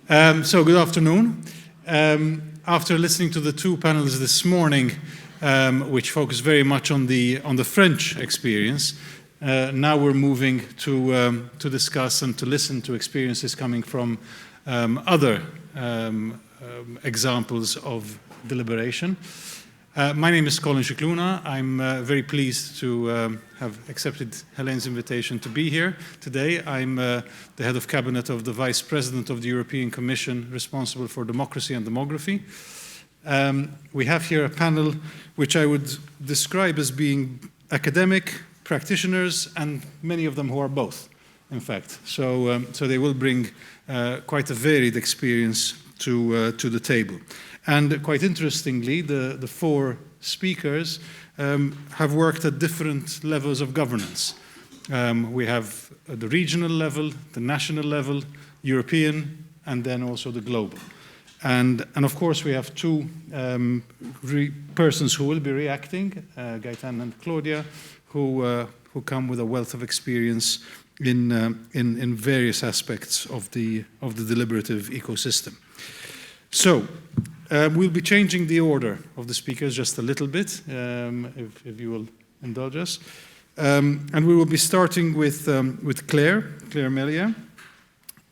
So good afternoon. After listening to the two panels this morning, which focus very much on the French experience, now we're moving to discuss and to listen to experiences coming from other examples of deliberation. My name is Colin Scicluna. I'm very pleased to have accepted Helene's invitation to be here today. I'm the head of cabinet of the Vice President of the European Commission responsible for democracy and demography. We have here a panel which I would describe as being academic, practitioners, and many of them who are both, in fact. So they will bring quite a varied experience to the table. And quite interestingly, the four speakers have worked at different levels of governance. We have the regional level, the national level, European, and then also the global. And of course, we have two persons who will be reacting, Gaëtane and Claudia, who come with a wealth of experience in various aspects of the deliberative ecosystem. So, we'll be changing the order of the speakers just a little bit, if you will indulge us. And we will be starting with Claire Mellier.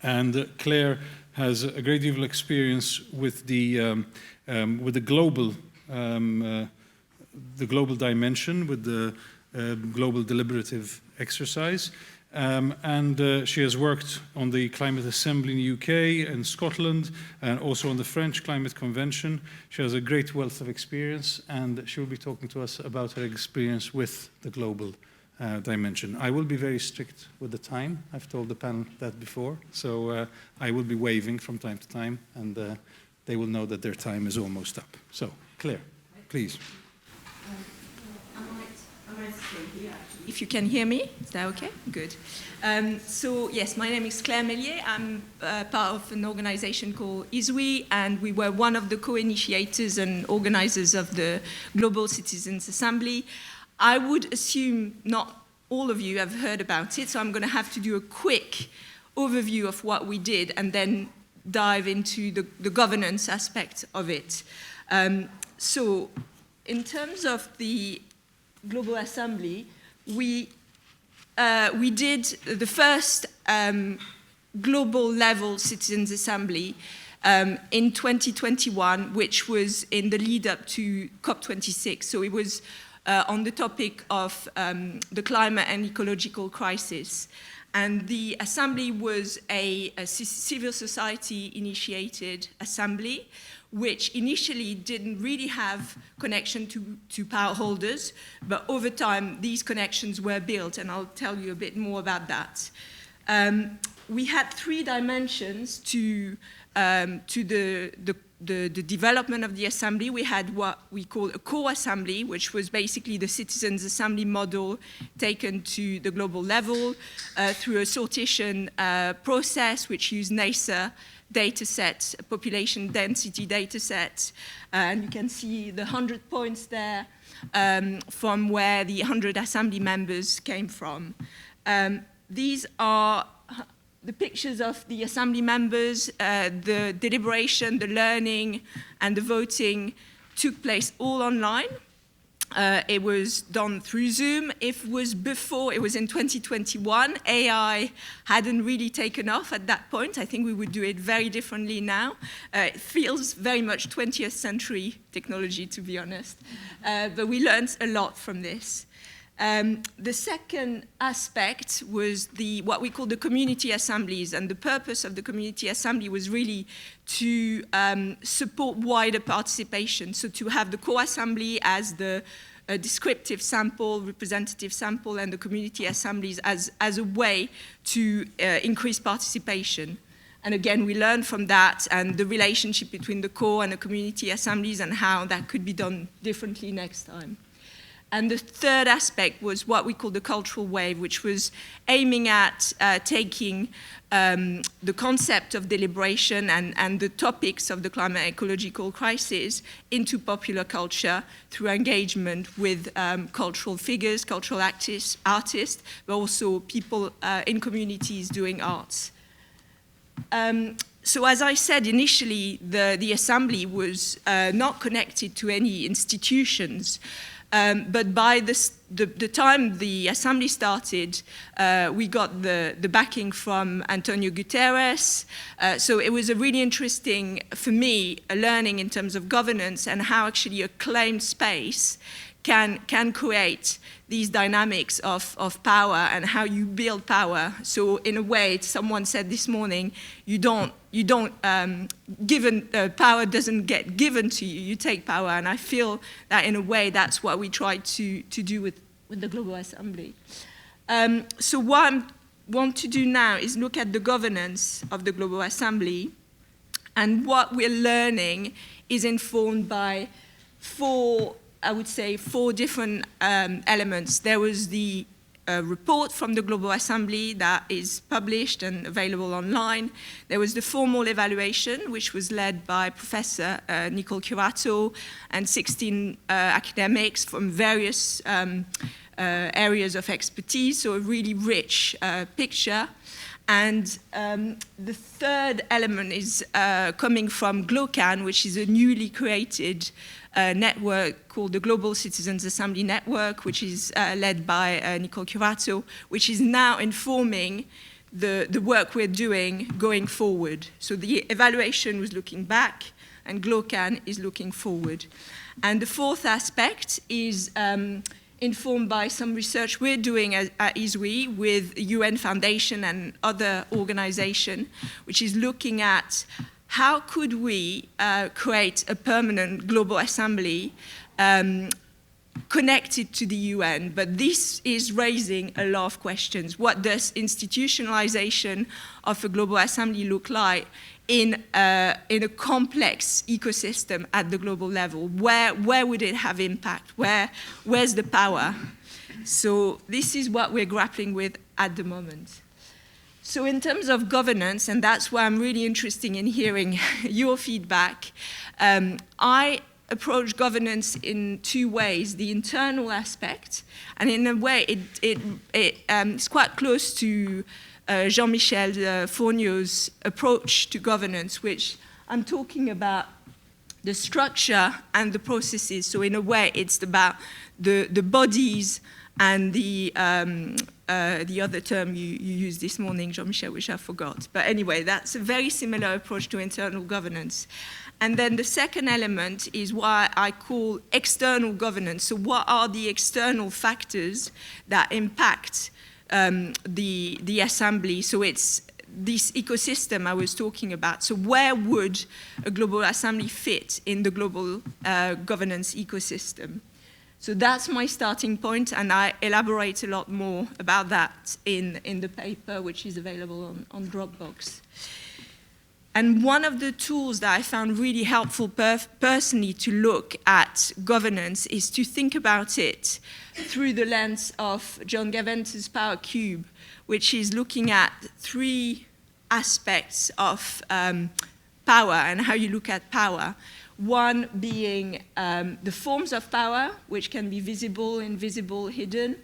And Claire has a great deal of experience with the global dimension, with the global deliberative exercise. And she has worked on the Climate Assembly in the UK and Scotland, and also on the French Climate Convention. She has a great wealth of experience, and she will be talking to us about her experience with the global dimension. I will be very strict with the time. I've told the panel that before, so I will be waving from time to time, and they will know that their time is almost up. So, Claire, please. I might stay here. If you can hear me, is that okay? Good. So yes, my name is Claire Mellier. I'm part of an organization called ISWI, and we were one of the co-initiators and organizers of the Global Citizens Assembly. I would assume not all of you have heard about it, so I'm going to have to do a quick overview of what we did and then dive into the governance aspect of it. So in terms of the Global Assembly, we did the first global level Citizens Assembly in 2021, which was in the lead up to COP26. So it was on the topic of the climate and ecological crisis. And the assembly was a civil society initiated assembly, which initially didn't really have connection to power holders, but over time these connections were built, and I'll tell you a bit more about that. We had three dimensions to the development of the assembly. We had what we call a core assembly, which was basically the citizens' assembly model taken to the global level through a sortition process, which used NASA data set, population density data set, and you can see the 100 points there from where the 100 assembly members came from. These are the pictures of the assembly members. The deliberation, the learning, and the voting took place all online. It was done through Zoom. It was in 2021. AI hadn't really taken off at that point. I think we would do it very differently now. It feels very much 20th century technology, to be honest. But we learned a lot from this. The second aspect was what we call the community assemblies, and the purpose of the community assembly was really to support wider participation, so to have the core assembly as the descriptive sample, representative sample, and the community assemblies as a way to increase participation. And again, we learned from that and the relationship between the core and the community assemblies and how that could be done differently next time. And the third aspect was what we call the cultural wave, which was aiming at taking the concept of deliberation and the topics of the climate ecological crisis into popular culture through engagement with cultural figures, cultural artists, but also people in communities doing arts. So as I said initially, the Assembly was not connected to any institutions, but by the time the Assembly started, we got the backing from Antonio Guterres. So it was a really interesting, for me, a learning in terms of governance and how actually a claimed space can create these dynamics of power and how you build power. So in a way, someone said this morning, power doesn't get given to you, you take power. And I feel that in a way, that's what we try to do with the Global Assembly. So what I want to do now is look at the governance of the Global Assembly, and what we're learning is informed by four different elements. There was the report from the Global Assembly that is published and available online. There was the formal evaluation, which was led by Professor Nicole Curato and 16 academics from various areas of expertise, so a really rich picture. And the third element is coming from GLOCAN, which is a newly created network called the Global Citizens Assembly Network, which is led by Nicole Curato, which is now informing the work we're doing going forward. So the evaluation was looking back, and GLOCAN is looking forward. And the fourth aspect is informed by some research we're doing at ISWI with the UN Foundation and other organizations, which is looking at how could we create a permanent global assembly connected to the UN, but this is raising a lot of questions. What does institutionalization of a global assembly look like in a complex ecosystem at the global level? Where would it have impact? Where's the power? So this is what we're grappling with at the moment. So in terms of governance, and that's why I'm really interested in hearing your feedback, I approach governance in two ways: the internal aspect, and in a way it's quite close to Jean-Michel Fourniau's approach to governance, which I'm talking about the structure and the processes. So in a way, it's about the bodies and the other term you used this morning, Jean-Michel, which I forgot. But anyway, that's a very similar approach to internal governance. And then the second element is what I call external governance. So what are the external factors that impact the assembly? So it's this ecosystem I was talking about. So where would a global assembly fit in the global governance ecosystem? So that's my starting point, and I elaborate a lot more about that in the paper, which is available on Dropbox. And one of the tools that I found really helpful personally to look at governance is to think about it through the lens of John Gaventer's Power Cube, which is looking at three aspects of power and how you look at power. One being the forms of power, which can be visible, invisible, hidden.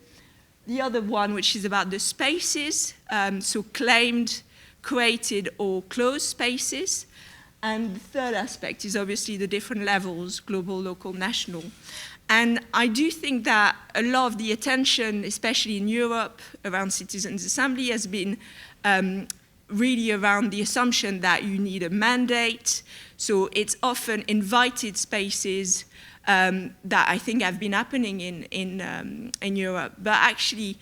The other one, which is about the spaces, so claimed, created, or closed spaces. And the third aspect is obviously the different levels, global, local, national. And I do think that a lot of the attention, especially in Europe, around Citizens' Assembly has been really around the assumption that you need a mandate. So it's often invited spaces that I think have been happening in Europe. But actually,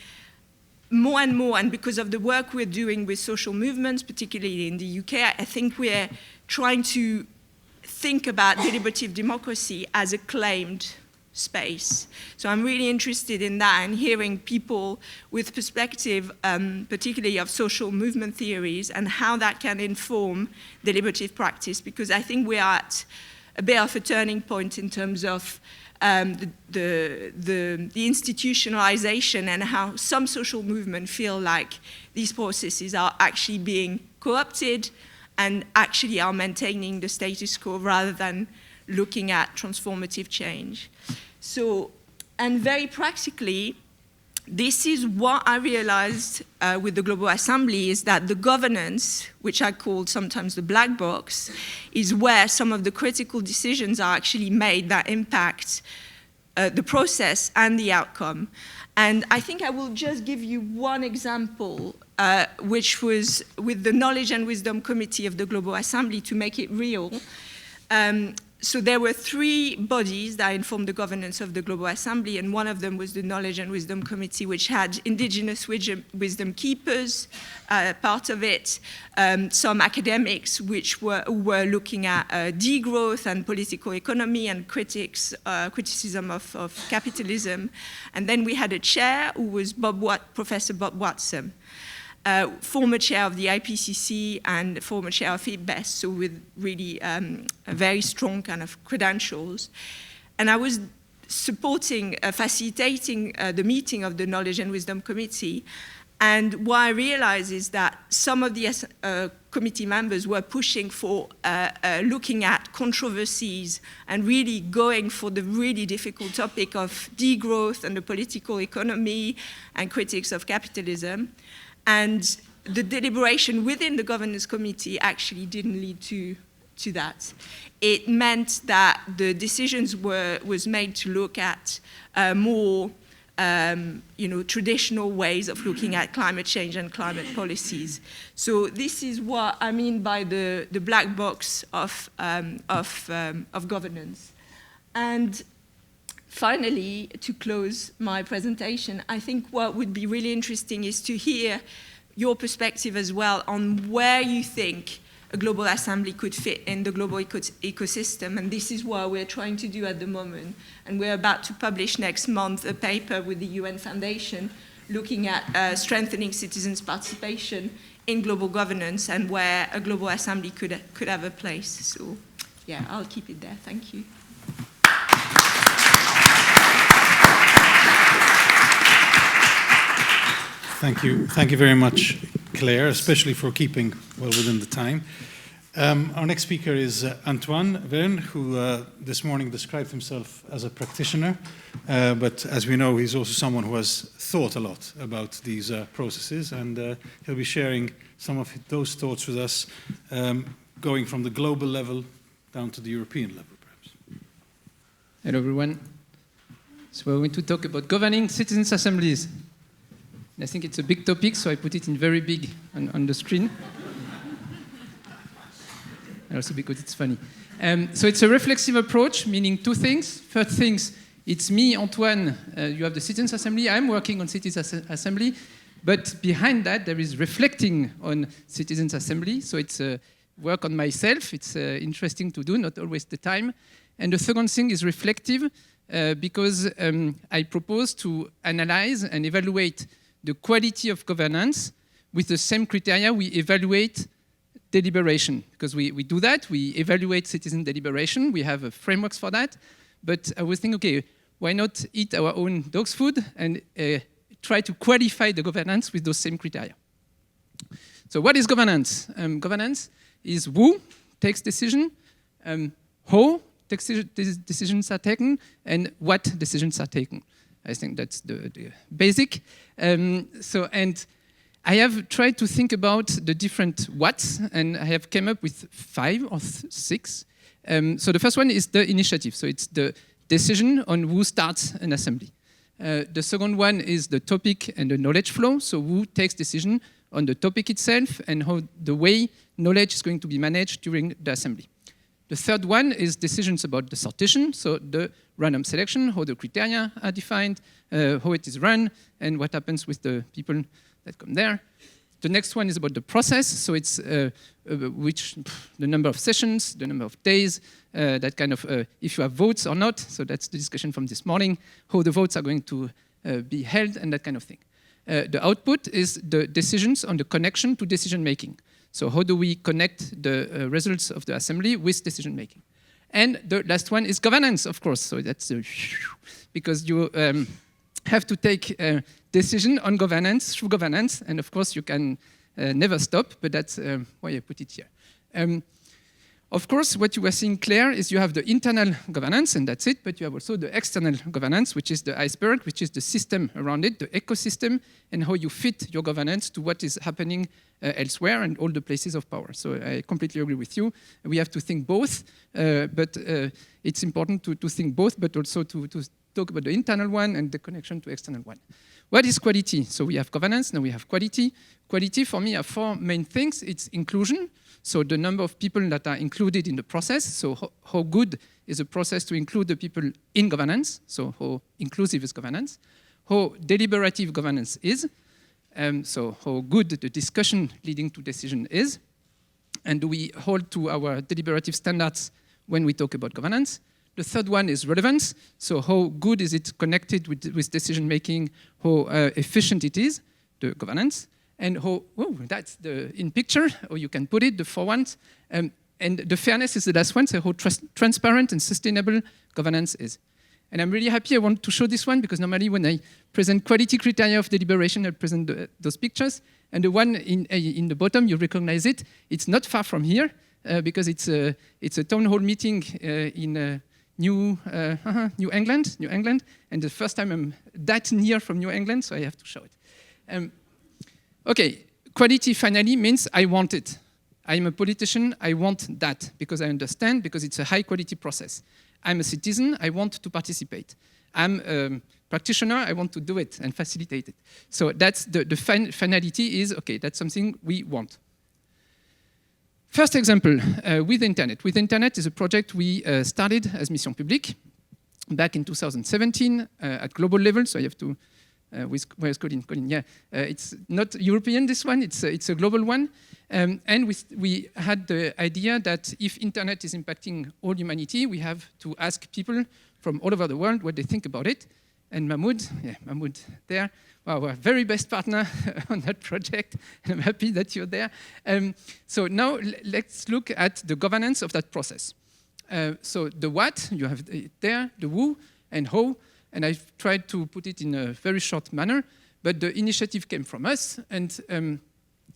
more and more, and because of the work we're doing with social movements, particularly in the UK, I think we're trying to think about deliberative democracy as a claimed space. So I'm really interested in that and hearing people with perspective, particularly of social movement theories, and how that can inform deliberative practice, because I think we are at a bit of a turning point in terms of the institutionalization and how some social movements feel like these processes are actually being co-opted and actually are maintaining the status quo rather than looking at transformative change. So, and very practically, this is what I realized with the Global Assembly, is that the governance, which I called sometimes the black box, is where some of the critical decisions are actually made that impact the process and the outcome. And I think I will just give you one example, which was with the Knowledge and Wisdom Committee of the Global Assembly, to make it real. So there were 3 bodies that informed the governance of the Global Assembly, and one of them was the Knowledge and Wisdom Committee, which had indigenous wisdom keepers, part of it, some academics which were looking at degrowth and political economy and criticism of capitalism. And then we had a chair who was Professor Bob Watson, former chair of the IPCC and former chair of ISPS, so with really very strong kind of credentials. And I was supporting, facilitating the meeting of the Knowledge and Wisdom Committee. And what I realized is that some of the committee members were pushing for looking at controversies and really going for the really difficult topic of degrowth and the political economy and critics of capitalism. And the deliberation within the governance committee actually didn't lead to that. It meant that the decisions was made to look at more traditional ways of looking at climate change and climate policies. So this is what I mean by the black box of governance. And finally, to close my presentation, I think what would be really interesting is to hear your perspective as well on where you think a global assembly could fit in the global ecosystem. And this is what we're trying to do at the moment. And we're about to publish next month a paper with the UN Foundation looking at strengthening citizens' participation in global governance and where a global assembly could have a place. So yeah, I'll keep it there. Thank you. Thank you. Thank you very much, Claire, especially for keeping well within the time. Our next speaker is Antoine Vergne, who this morning described himself as a practitioner, but as we know, he's also someone who has thought a lot about these processes, and he'll be sharing some of those thoughts with us, going from the global level down to the European level, perhaps. Hello, everyone. So we're going to talk about governing citizens' assemblies. I think it's a big topic, so I put it in very big on the screen. And also because it's funny. So it's a reflexive approach, meaning 2 things. First things, it's me, Antoine, you have the Citizens' Assembly, I'm working on Citizens' Assembly, but behind that there is reflecting on Citizens' Assembly, so it's work on myself, it's interesting to do, not always the time. And the second thing is reflective, because I propose to analyze and evaluate the quality of governance with the same criteria we evaluate deliberation. Because we do that, we evaluate citizen deliberation, we have frameworks for that, but I was thinking, okay, why not eat our own dog's food and try to qualify the governance with those same criteria. So what is governance? Governance is who takes decision, how decisions are taken, and what decisions are taken. I think that's the basic. And I have tried to think about the different whats, and I have come up with 5 or 6. So the first one is the initiative. So it's the decision on who starts an assembly. The second one is the topic and the knowledge flow. So who takes decision on the topic itself and how the way knowledge is going to be managed during the assembly. The third one is decisions about the sortition, so the random selection, how the criteria are defined, how it is run, and what happens with the people that come there. The next one is about the process, so it's the number of sessions, the number of days, that kind of, if you have votes or not, so that's the discussion from this morning, how the votes are going to be held, and that kind of thing. The output is the decisions on the connection to decision making. So how do we connect the results of the assembly with decision making? And the last one is governance, of course. So that's because you have to take a decision on governance through governance, and of course you can never stop, but that's why I put it here. Of course, what you were seeing clear is you have the internal governance, and that's it, but you have also the external governance, which is the iceberg, which is the system around it, the ecosystem, and how you fit your governance to what is happening elsewhere and all the places of power. So I completely agree with you. We have to think both, but it's important to think both, but also to talk about the internal one and the connection to external one. What is quality? So we have governance, now we have quality. Quality for me are four main things. It's inclusion, so the number of people that are included in the process. So how good is a process to include the people in governance? So how inclusive is governance? How deliberative governance is? So how good the discussion leading to decision is? And do we hold to our deliberative standards when we talk about governance? The third one is relevance. So how good is it connected with decision making? How efficient it is, the governance? And how, oh, that's the in picture, or you can put it, the four ones. And the fairness is the last one, so how transparent and sustainable governance is. And I'm really happy I want to show this one, because normally when I present quality criteria of deliberation, I present those pictures. And the one in the bottom, you recognize it. It's not far from here, because it's a town hall meeting in New England, and the first time I'm that near from New England, so I have to show it. Okay, quality finally means I want it. I'm a politician, I want that, because I understand, because it's a high quality process. I'm a citizen, I want to participate. I'm a practitioner, I want to do it and facilitate it. So that's the finality is, okay, that's something we want. First example, with Internet. With Internet is a project we started as Mission Publique back in 2017 at global level. So I have to, where's Colin? Colin, yeah. It's not European, this one, it's a global one. And we had the idea that if Internet is impacting all humanity, we have to ask people from all over the world what they think about it. And Mahmoud there, our very best partner on that project, and I'm happy that you're there. So now let's look at the governance of that process. So the what, you have it there, the who and how, and I've tried to put it in a very short manner, but the initiative came from us, and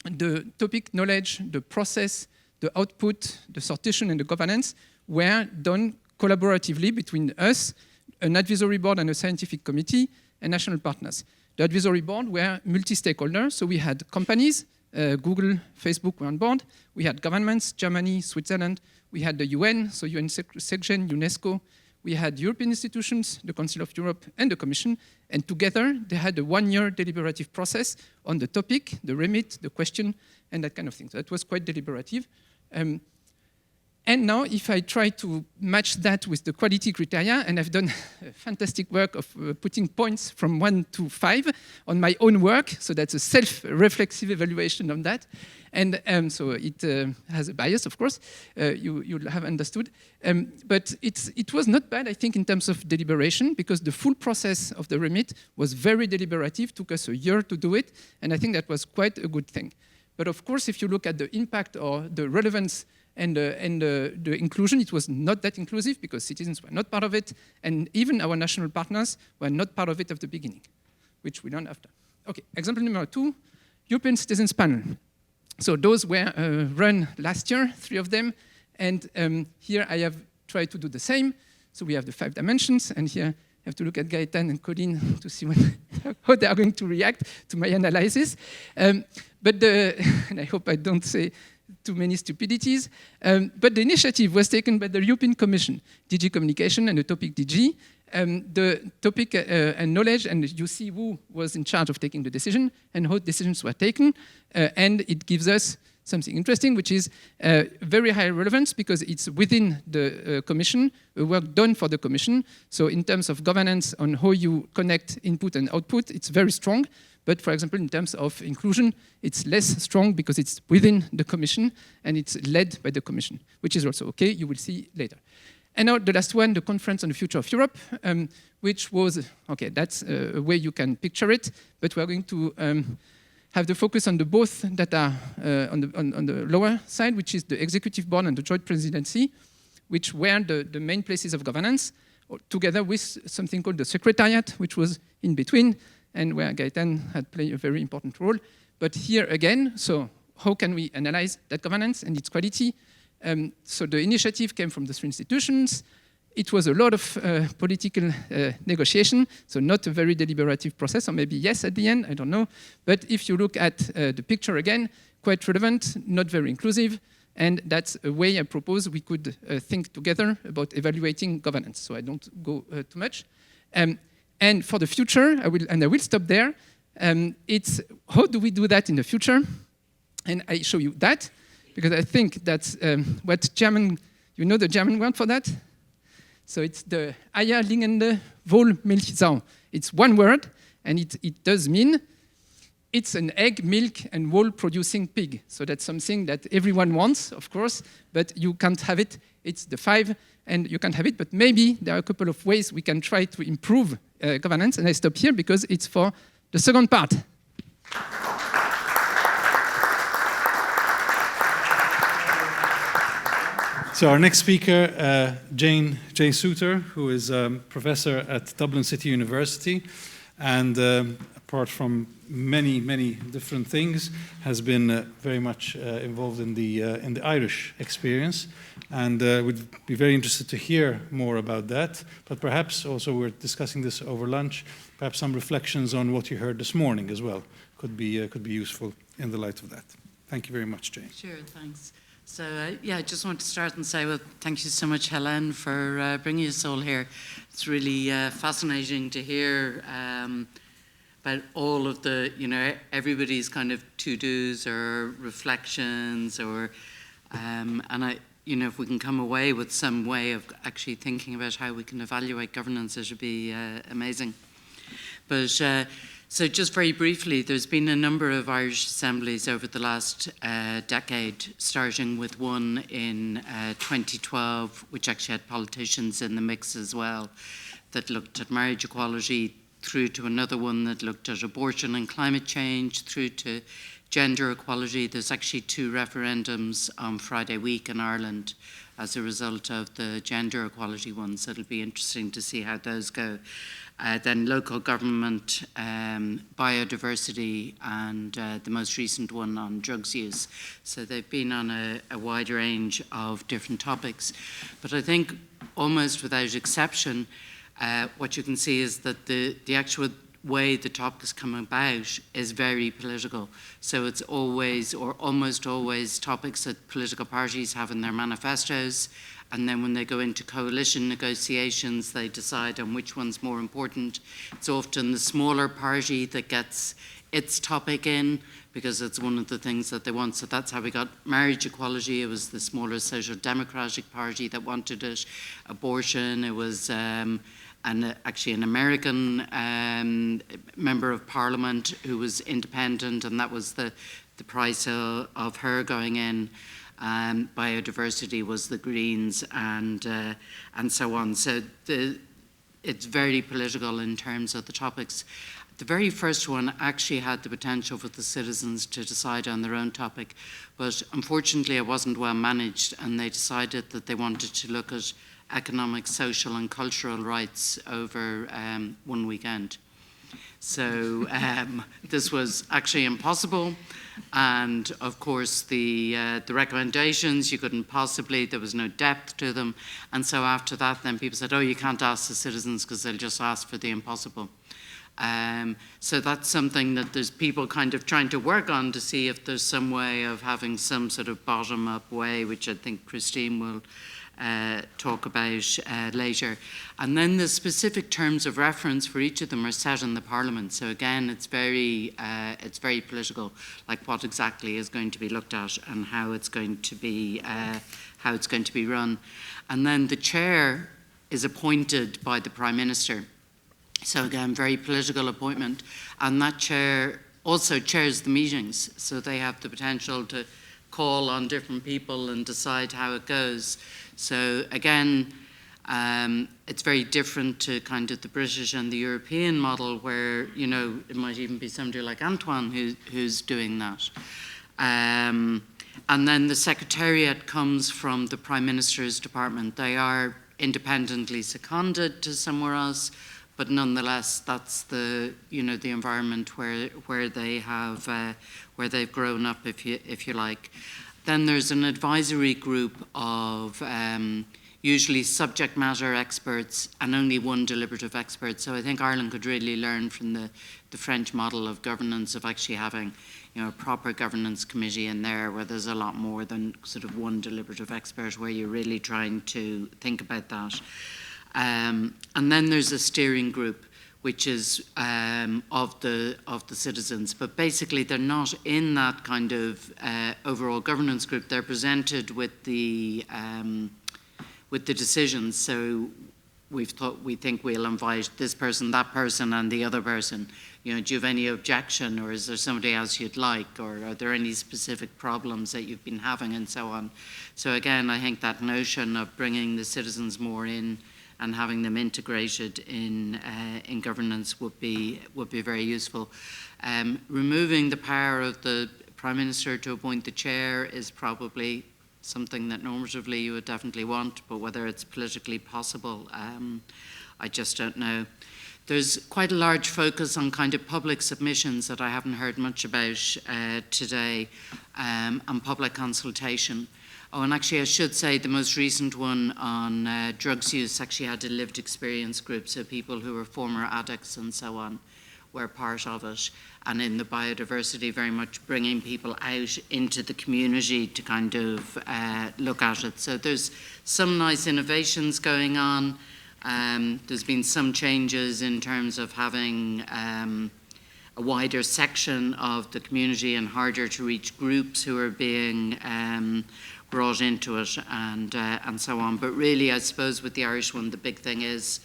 the topic, knowledge, the process, the output, the sortation, and the governance were done collaboratively between us, an advisory board and a scientific committee, and national partners. The advisory board were multi-stakeholders, so we had companies, Google, Facebook were on board, we had governments, Germany, Switzerland, we had the UN, so UN SecGen, UNESCO, we had European institutions, the Council of Europe, and the Commission, and together they had a one-year deliberative process on the topic, the remit, the question, and that kind of thing. So that was quite deliberative. And now, if I try to match that with the quality criteria, and I've done fantastic work of putting points from 1 to 5 on my own work, so that's a self-reflexive evaluation on that. And so it has a bias, of course, you'll have understood. But it was not bad, I think, in terms of deliberation, because the full process of the remit was very deliberative, took us a year to do it, and I think that was quite a good thing. But of course, if you look at the impact or the relevance and the inclusion, it was not that inclusive because citizens were not part of it, and even our national partners were not part of it at the beginning, which we learned after. Okay, example number 2, European Citizens Panel. So those were run last year, 3 of them, and here I have tried to do the same. So we have the 5 dimensions, and here I have to look at Gaëtane and Colin to see how they are going to react to my analysis. And I hope I don't say too many stupidities, but the initiative was taken by the European Commission, DG Communication and the topic DG. The topic and knowledge, and you see who was in charge of taking the decision and how decisions were taken, and it gives us something interesting, which is very high relevance because it's within the Commission, work done for the Commission. So in terms of governance on how you connect input and output, it's very strong. But for example, in terms of inclusion, it's less strong because it's within the Commission and it's led by the Commission, which is also okay, you will see later. And now the last one, the Conference on the Future of Europe, which was, okay, that's a way you can picture it, but we're going to have the focus on the both that are on the lower side, which is the Executive Board and the Joint Presidency, which were the main places of governance, together with something called the Secretariat, which was in between, and where Gaëtane had played a very important role. But here again, so how can we analyze that governance and its quality? So the initiative came from the three institutions. It was a lot of political negotiation, so not a very deliberative process, or maybe yes at the end, I don't know. But if you look at the picture again, quite relevant, not very inclusive, and that's a way I propose we could think together about evaluating governance. So I don't go too much. And for the future, I will stop there. It's how do we do that in the future? And I show you that, because I think that's what German, you know the German word for that? So it's the eierlegende Wollmilchsau. It's one word, and it does mean it's an egg, milk, and wool-producing pig. So that's something that everyone wants, of course, but you can't have it. It's the 5, and you can't have it. But maybe there are a couple of ways we can try to improve governance. And I stop here because it's for the second part. So our next speaker, Jane Souter, who is a professor at Dublin City University, and apart from many different things, has been very much involved in the Irish experience, and would be very interested to hear more about that. But perhaps also, we're discussing this over lunch, perhaps some reflections on what you heard this morning as well could be useful in the light of that. Thank you very much, Jane. Sure, thanks. So, I just want to start and say, well, thank you so much, Hélène, for bringing us all here. It's really fascinating to hear about all of the, everybody's kind of to-dos or reflections, or, and if we can come away with some way of actually thinking about how we can evaluate governance, it would be amazing. But so just very briefly, there's been a number of Irish assemblies over the last decade, starting with one in 2012, which actually had politicians in the mix as well, that looked at marriage equality, through to another one that looked at abortion and climate change, through to gender equality. There's actually 2 referendums on Friday week in Ireland as a result of the gender equality ones. So it'll be interesting to see how those go. Then local government, biodiversity, and the most recent one on drugs use. So they've been on a wide range of different topics. But I think almost without exception, what you can see is that the actual way the topics come about is very political. So it's always, or almost always, topics that political parties have in their manifestos, and then when they go into coalition negotiations, they decide on which one's more important. It's often the smaller party that gets its topic in, because it's one of the things that they want. So that's how we got marriage equality. It was the smaller Social Democratic Party that wanted it. Abortion, it was actually an American member of Parliament who was independent, and that was the price of her going in. Biodiversity was the Greens, and so on. So it's very political in terms of the topics. The very first one actually had the potential for the citizens to decide on their own topic, but unfortunately it wasn't well managed, and they decided that they wanted to look at economic, social and cultural rights over one weekend. So this was actually impossible, and of course the recommendations, you couldn't possibly, there was no depth to them, and so after that then people said, oh, you can't ask the citizens because they'll just ask for the impossible. So that's something that there's people kind of trying to work on to see if there's some way of having some sort of bottom-up way, which I think Christine will talk about later. And then the specific terms of reference for each of them are set in the Parliament. So again, it's very political, like what exactly is going to be looked at and how it's going to be run. And then the chair is appointed by the Prime Minister. So again, very political appointment. And that chair also chairs the meetings. So they have the potential to call on different people and decide how it goes. So again, it's very different to kind of the British and the European model, where, it might even be somebody like Antoine who's doing that. And then the Secretariat comes from the Prime Minister's department. They are independently seconded to somewhere else, but nonetheless, that's the the environment where they have where they've grown up, if you like. Then there's an advisory group of usually subject matter experts and only one deliberative expert. So I think Ireland could really learn from the French model of governance, of actually having, you know, a proper governance committee in there where there's a lot more than sort of one deliberative expert, where you're really trying to think about that. And then there's a steering group, which is of the citizens, but basically they're not in that kind of overall governance group. They're presented with the decisions. So we think we'll invite this person, that person, and the other person. You know, do you have any objection, or is there somebody else you'd like, or are there any specific problems that you've been having, and so on. So again, I think that notion of bringing the citizens more in and having them integrated in governance would be very useful. Removing the power of the Prime Minister to appoint the chair is probably something that normatively you would definitely want, but whether it's politically possible, I just don't know. There's quite a large focus on kind of public submissions that I haven't heard much about today, and public consultation. Oh, and actually I should say the most recent one on drugs use actually had a lived experience group, so people who were former addicts and so on were part of it. And in the biodiversity, very much bringing people out into the community to kind of look at it. So there's some nice innovations going on. There's been some changes in terms of having a wider section of the community and harder to reach groups who are being brought into it, and so on. But really, I suppose with the Irish one, the big thing is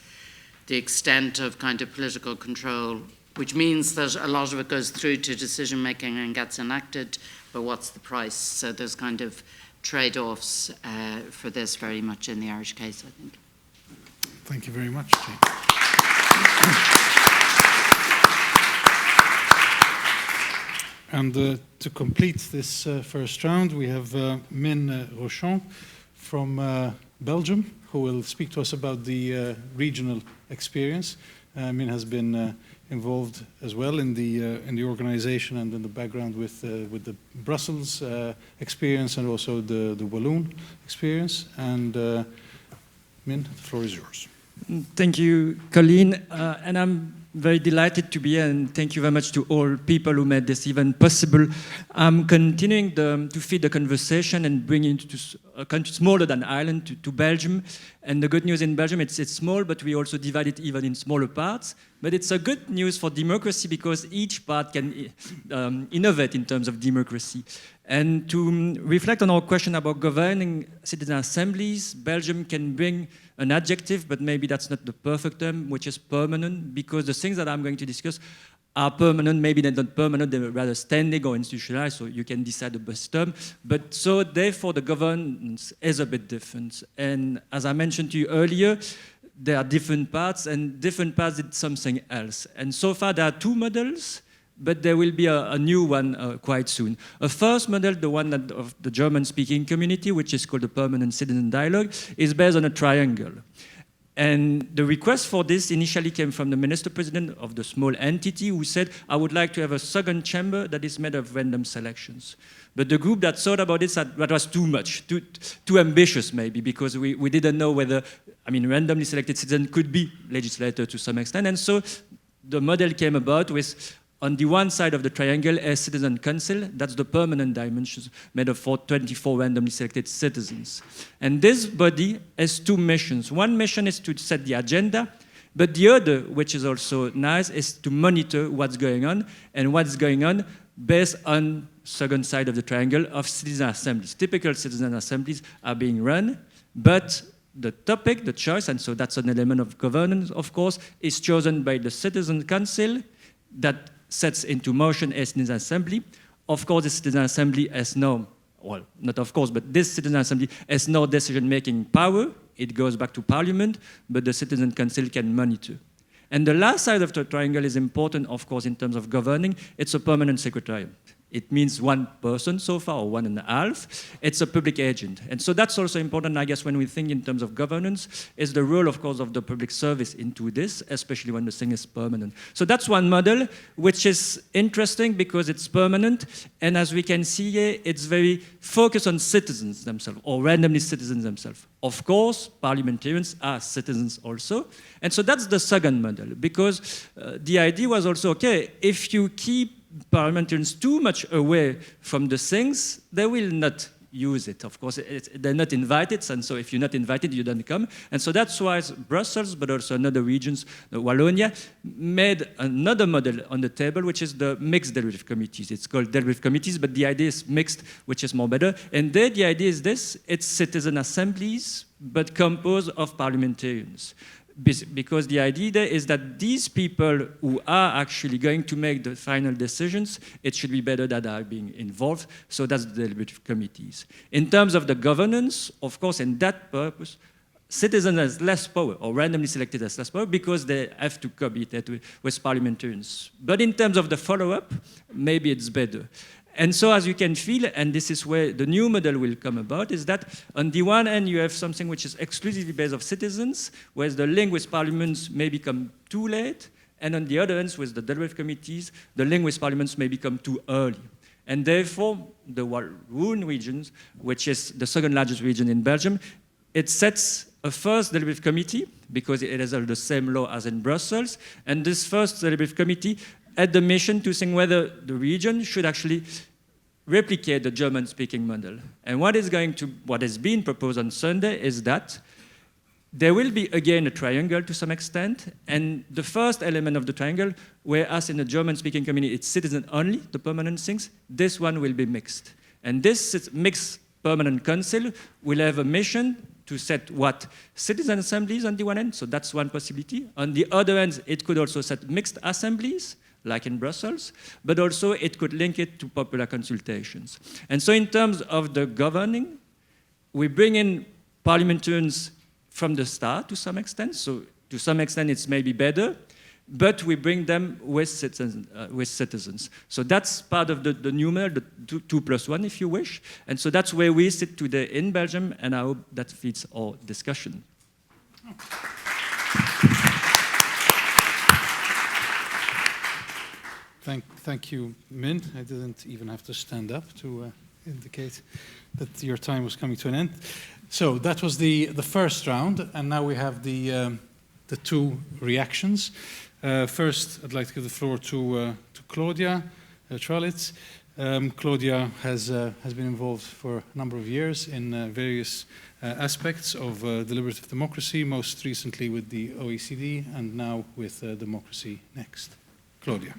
the extent of kind of political control, which means that a lot of it goes through to decision making and gets enacted, but what's the price? So there's kind of trade-offs for this very much in the Irish case, I think. Thank you very much, Jane. And to complete this first round, we have Min Reuchamps from Belgium, who will speak to us about the regional experience. Min has been involved as well in the organization and in the background with the Brussels experience and also the Walloon experience. And Min, the floor is yours. Thank you, Colin, and I'm very delighted to be here, and thank you very much to all people who made this event possible. I'm continuing to feed the conversation and bringing it to a country smaller than Ireland, to Belgium. And the good news in Belgium, it's small, but we also divide it even in smaller parts. But it's a good news for democracy because each part can innovate in terms of democracy. And to reflect on our question about governing citizen assemblies, Belgium can bring an adjective, but maybe that's not the perfect term, which is permanent, because the things that I'm going to discuss are permanent. Maybe they're not permanent, they're rather standing or institutionalized, so you can decide the best term. But so therefore the governance is a bit different. And as I mentioned to you earlier, there are different parts, and different parts did something else. And so far there are two models, but there will be a new one quite soon. A first model, the one of the German-speaking community, which is called the Permanent Citizen Dialogue, is based on a triangle. And the request for this initially came from the minister-president of the small entity, who said, I would like to have a second chamber that is made of random selections. But the group that thought about it said that was too much, too ambitious maybe, because we didn't know whether, randomly selected citizens could be legislators to some extent. And so the model came about with, on the one side of the triangle, a citizen council. That's the permanent dimension made of 24 randomly selected citizens. And this body has two missions. One mission is to set the agenda, but the other, which is also nice, is to monitor what's going on, and what's going on based on second side of the triangle of citizen assemblies. Typical citizen assemblies are being run, but the topic, the choice, and so that's an element of governance, of course, is chosen by the citizen council that sets into motion a citizen assembly. Of course, the citizen assembly has no, well, not of course, but this citizen assembly has no decision-making power. It goes back to parliament, but the citizen council can monitor. And the last side of the triangle is important, of course, in terms of governing. It's a permanent secretariat. it means one person so far, or 1.5. It's a public agent. And so that's also important, I guess, when we think in terms of governance, is the role, of course, of the public service into this, especially when the thing is permanent. So that's one model, which is interesting because it's permanent, and as we can see here, it's very focused on citizens themselves, or randomly citizens themselves. Of course, parliamentarians are citizens also, and so that's the second model, because the idea was also, okay, if you keep parliamentarians too much away from the things, they will not use it. Of course, they're not invited, and so if you're not invited, you don't come. And so that's why Brussels, but also another regions, Wallonia, made another model on the table, which is the mixed deliberative committees. It's called deliberative committees, but the idea is mixed, which is more better. And there, the idea is this: it's citizen assemblies, but composed of parliamentarians. Because the idea there is that these people who are actually going to make the final decisions, it should be better that they are being involved. So that's the deliberative committees. In terms of the governance, of course, in that purpose, citizens has less power, or randomly selected has less power, because they have to cohabitate with parliamentarians. But in terms of the follow-up, maybe it's better. And so as you can feel, and this is where the new model will come about, is that on the one hand you have something which is exclusively based on citizens, whereas the link with parliaments may become too late, and on the other hand, with the deliberative committees, the link with parliaments may become too early. And therefore, the Walloon region, which is the second largest region in Belgium, it sets a first deliberative committee, because it has the same law as in Brussels, and this first deliberative committee had the mission to think whether the region should actually replicate the German-speaking model. And what has been proposed on Sunday is that there will be, again, a triangle to some extent, and the first element of the triangle, whereas in the German-speaking community it's citizen only, the permanent things, this one will be mixed. And this mixed permanent council will have a mission to set what citizen assemblies on the one end, so that's one possibility. On the other end, it could also set mixed assemblies, like in Brussels, but also it could link it to popular consultations. And so in terms of the governing, we bring in parliamentarians from the start to some extent, so to some extent it's maybe better, but we bring them with citizens. So that's part of the new model, the 2+1 if you wish, and so that's where we sit today in Belgium, and I hope that fits our discussion. Thank you, Min. I didn't even have to stand up to indicate that your time was coming to an end. So that was the first round, and now we have the two reactions. First, I'd like to give the floor to Claudia Chwalisz. Claudia has been involved for a number of years in various aspects of deliberative democracy, most recently with the OECD, and now with Democracy Next. Claudia.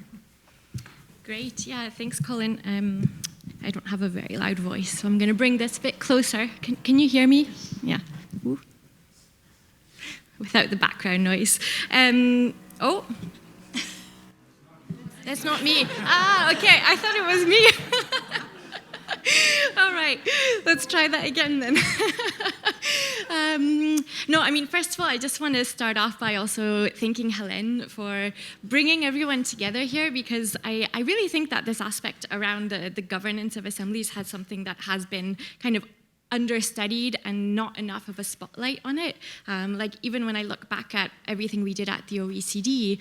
Great, yeah, thanks, Colin. I don't have a very loud voice, so I'm going to bring this a bit closer. Can you hear me? Yeah. Ooh. Without the background noise. Oh, that's not me. Ah, okay, I thought it was me. All right, let's try that again then. No, I mean, first of all, I just want to start off by also thanking Hélène for bringing everyone together here, because I really think that this aspect around the governance of assemblies has something that has been kind of understudied and not enough of a spotlight on it. Like even when I look back at everything we did at the OECD,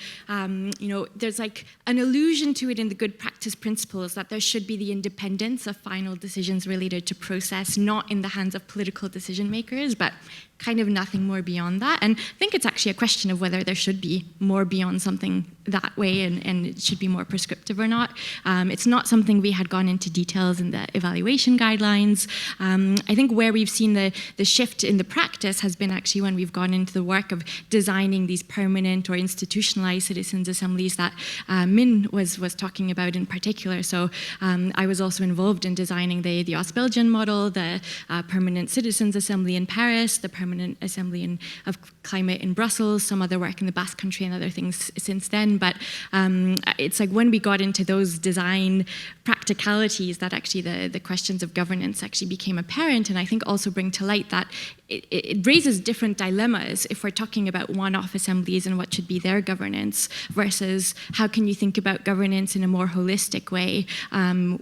you know, there's like an allusion to it in the good practice principles that there should be the independence of final decisions related to process, not in the hands of political decision makers, but kind of nothing more beyond that. And I think it's actually a question of whether there should be more beyond something that way and it should be more prescriptive or not. It's not something we had gone into details in the evaluation guidelines. I think where we've seen the shift in the practice has been actually when we've gone into the work of designing these permanent or institutionalized citizens' assemblies that Min was talking about in particular. So I was also involved in designing the Belgian model, the Permanent Citizens' Assembly in Paris, the Permanent Assembly of Climate in Brussels, some other work in the Basque Country and other things since then. But it's like when we got into those design practicalities that actually the questions of governance actually became apparent. and I think also bring to light that it raises different dilemmas if we're talking about one-off assemblies and what should be their governance versus how can you think about governance in a more holistic way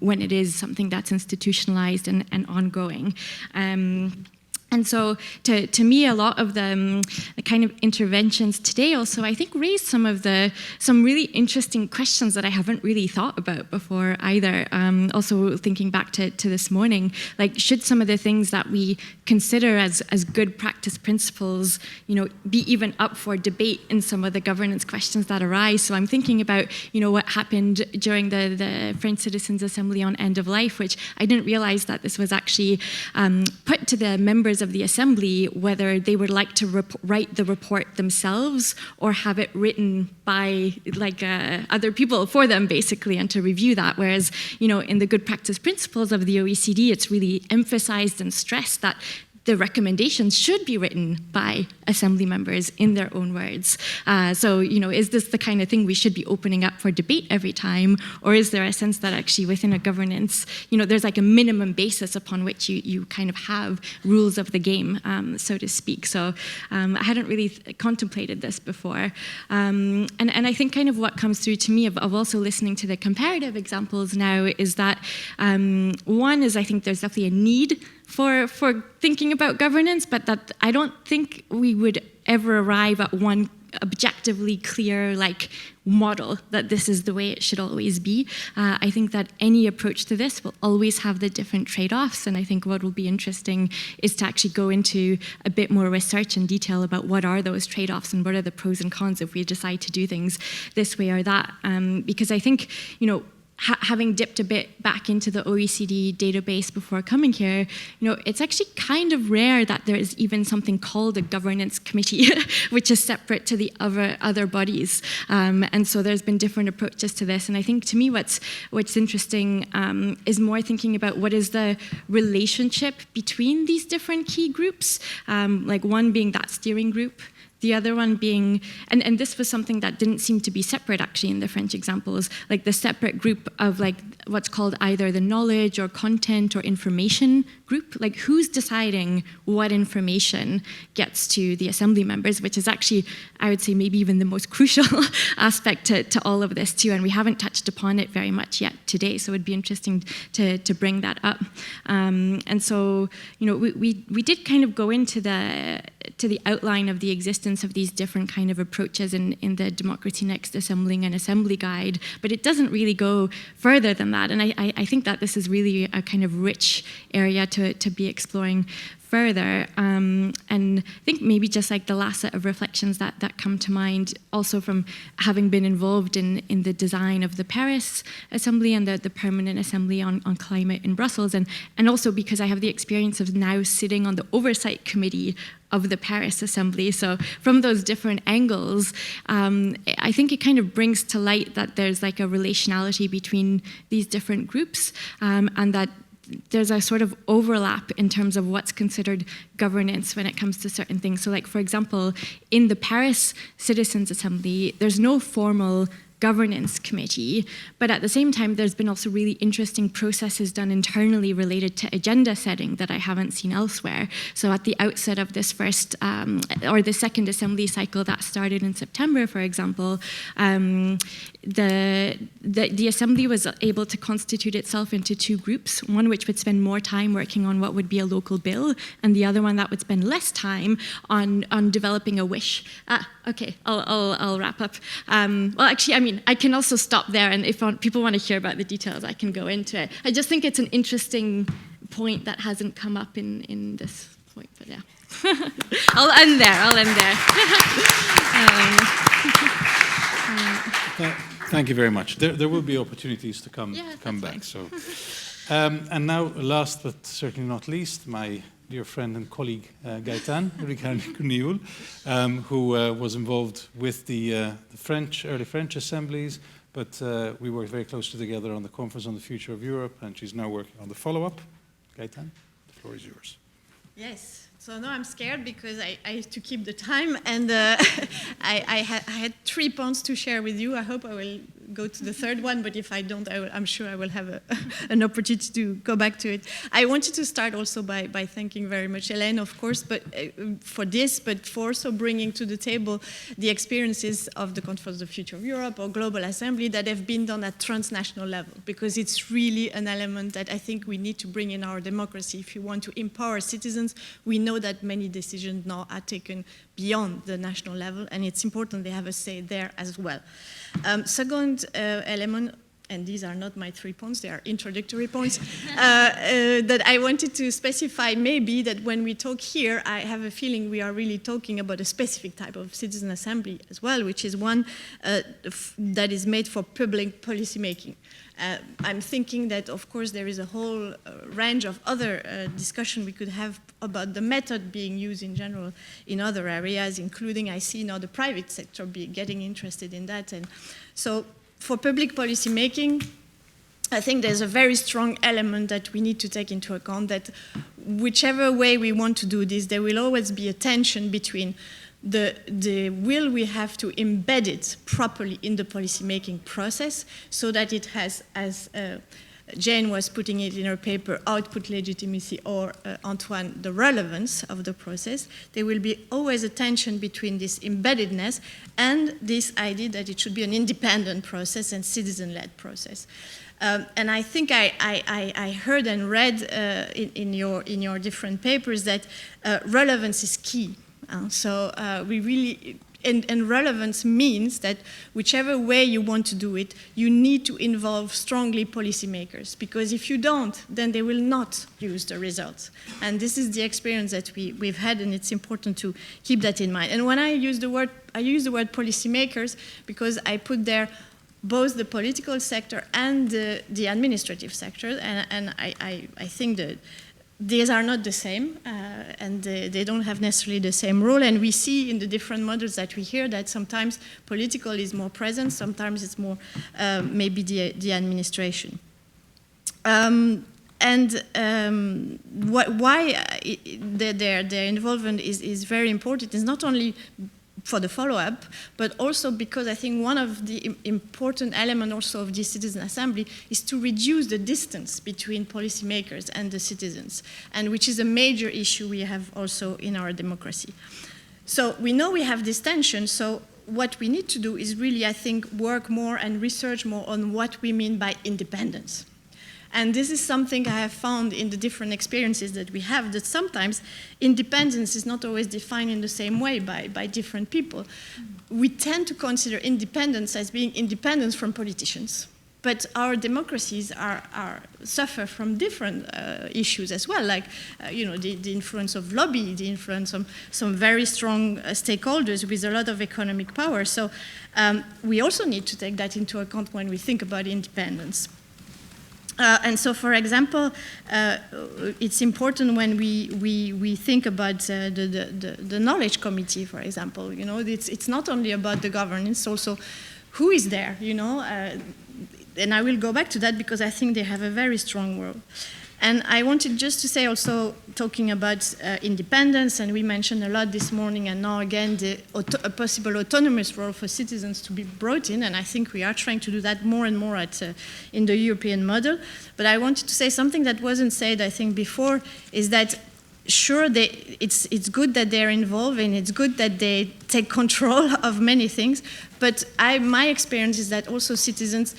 when it is something that's institutionalized and ongoing. And so, to me, a lot of the kind of interventions today also, I think, raised some really interesting questions that I haven't really thought about before either. Also, thinking back to this morning, like, should some of the things that we consider as good practice principles, be even up for debate in some of the governance questions that arise? So I'm thinking about, what happened during the French Citizens' Assembly on end of life, which I didn't realize that this was actually put to the members of the Assembly whether they would like to write the report themselves or have it written by other people for them, basically, and to review that. Whereas, in the good practice principles of the OECD, it's really emphasized and stressed that the recommendations should be written by Assembly members in their own words. So, is this the kind of thing we should be opening up for debate every time? Or is there a sense that actually within a governance, there's like a minimum basis upon which you kind of have rules of the game, so to speak. So I hadn't really contemplated this before. And I think kind of what comes through to me of also listening to the comparative examples now is that one is I think there's definitely a need for thinking about governance, but that I don't think we would ever arrive at one objectively clear model that this is the way it should always be. I think that any approach to this will always have the different trade-offs, and I think what will be interesting is to actually go into a bit more research and detail about what are those trade-offs and what are the pros and cons if we decide to do things this way or that. Because I think, having dipped a bit back into the OECD database before coming here, it's actually kind of rare that there is even something called a governance committee, which is separate to the other bodies. And so there's been different approaches to this. And I think to me what's interesting is more thinking about what is the relationship between these different key groups, one being that steering group, the other one being, and this was something that didn't seem to be separate actually in the French examples, like the separate group of what's called either the knowledge or content or information group, who's deciding what information gets to the Assembly members, which is actually, I would say, maybe even the most crucial aspect to all of this too, and we haven't touched upon it very much yet today, so it would be interesting to bring that up. And so, we did kind of go into the outline of the existence of these different kind of approaches in the Democracy Next Assembling and Assembly Guide, but it doesn't really go further than that. And I think that this is really a kind of rich area to be exploring further. And I think maybe just the last set of reflections that come to mind, also from having been involved in the design of the Paris Assembly and the Permanent Assembly on Climate in Brussels, and also because I have the experience of now sitting on the Oversight Committee of the Paris Assembly. So from those different angles, I think it kind of brings to light that there's a relationality between these different groups, and that there's a sort of overlap in terms of what's considered governance when it comes to certain things. So for example, in the Paris Citizens' Assembly, there's no formal governance committee, but at the same time, there's been also really interesting processes done internally related to agenda setting that I haven't seen elsewhere. So at the outset of this first, or the second assembly cycle that started in September, for example, the assembly was able to constitute itself into two groups, one which would spend more time working on what would be a local bill, and the other one that would spend less time on developing a wish. Okay, I'll wrap up. Well, actually, I can also stop there, and if people want to hear about the details, I can go into it. I just think it's an interesting point that hasn't come up in this point, but yeah. I'll end there. Thank you very much. There will be opportunities to come back. So, and now, last but certainly not least, my dear friend and colleague Gaëtane, Ricard-Nihoul, who was involved with the early French assemblies, but we worked very closely together on the Conference on the Future of Europe, and she's now working on the follow-up. Gaëtane, the floor is yours. Yes. So now I'm scared because I have to keep the time, and I had 3 points to share with you. I hope I will go to the third one, but if I don't, I'm sure I will have an opportunity to go back to it. I wanted to start also by thanking very much Hélène, of course, but for this, but for also bringing to the table the experiences of the Conference of the Future of Europe or Global Assembly that have been done at transnational level, because it's really an element that I think we need to bring in our democracy. If you want to empower citizens, we know that many decisions now are taken beyond the national level, and it's important they have a say there as well. Second element, and these are not my 3 points, they are introductory points, that I wanted to specify maybe that when we talk here, I have a feeling we are really talking about a specific type of citizen assembly as well, which is one that is made for public policy making. I'm thinking that, of course, there is a whole range of other discussion we could have about the method being used in general in other areas, including, I see now the private sector getting interested in that. And so for public policy making, I think there's a very strong element that we need to take into account, that whichever way we want to do this, there will always be a tension between the will we have to embed it properly in the policy-making process so that it has, as Jane was putting it in her paper, output legitimacy, or Antoine, the relevance of the process. There will be always a tension between this embeddedness and this idea that it should be an independent process and citizen-led process. And I think I heard and read in your different papers that relevance is key. So we really, and relevance means that whichever way you want to do it, you need to involve strongly policymakers, because if you don't, then they will not use the results. And this is the experience that we've had, and it's important to keep that in mind. And when I use the word policymakers because I put there both the political sector and the administrative sector, and I think that these are not the same, and they don't have necessarily the same role. And we see in the different models that we hear that sometimes political is more present, sometimes it's more maybe the administration. Why their involvement is very important is not only for the follow-up, but also because I think one of the important elements also of this citizen assembly is to reduce the distance between policymakers and the citizens, and which is a major issue we have also in our democracy. So we know we have this tension, so what we need to do is really, I think, work more and research more on what we mean by independence. And this is something I have found in the different experiences that we have, that sometimes independence is not always defined in the same way by different people. We tend to consider independence as being independence from politicians. But our democracies suffer from different issues as well, like the influence of lobby, the influence of some very strong stakeholders with a lot of economic power. So we also need to take that into account when we think about independence. And so, for example, it's important when we think about the knowledge committee, for example. It's not only about the governance, also who is there, and I will go back to that because I think they have a very strong role. And I wanted just to say also, talking about independence, and we mentioned a lot this morning, and now again, a possible autonomous role for citizens to be brought in, and I think we are trying to do that more and more in the European model. But I wanted to say something that wasn't said, I think, before, is that sure, it's good that they're involved, and it's good that they take control of many things, but my experience is that also citizens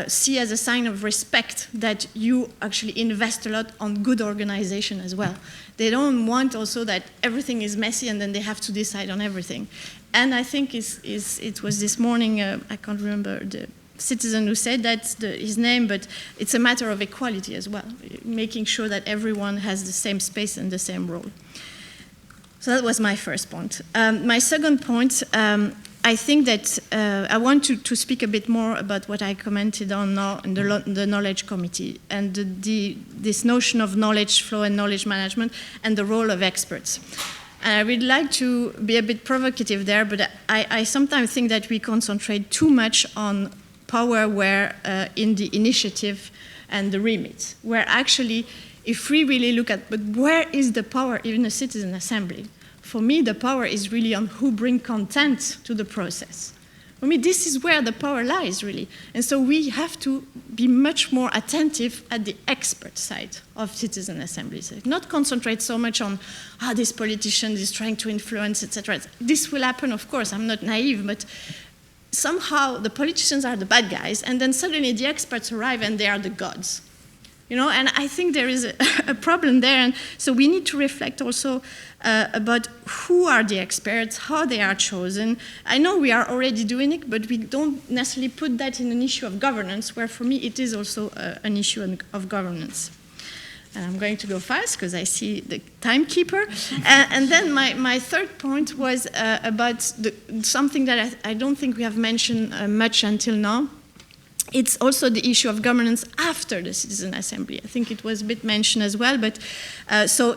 see as a sign of respect that you actually invest a lot on good organization as well. They don't want also that everything is messy and then they have to decide on everything. And I think it was this morning, I can't remember the citizen who said that, his name, but it's a matter of equality as well, making sure that everyone has the same space and the same role. So that was my first point. My second point, I think that I want to speak a bit more about what I commented on now in the Knowledge Committee and this notion of knowledge flow and knowledge management and the role of experts. And I would like to be a bit provocative there, but I sometimes think that we concentrate too much on power where in the initiative and the remit, where actually, if we really look at, but where is the power in a citizen assembly? For me, the power is really on who bring content to the process. For me, this is where the power lies, really. And so we have to be much more attentive at the expert side of citizen assemblies. Not concentrate so much on, this politician is trying to influence, etc. This will happen, of course, I'm not naive, but somehow the politicians are the bad guys, and then suddenly the experts arrive and they are the gods. You know, and I think there is a problem there, and so we need to reflect also about who are the experts, how they are chosen. I know we are already doing it, but we don't necessarily put that in an issue of governance, where for me it is also an issue of governance. And I'm going to go fast because I see the timekeeper. And then my third point was about something that I don't think we have mentioned much until now. It's also the issue of governance after the citizen assembly. I think it was a bit mentioned as well, but so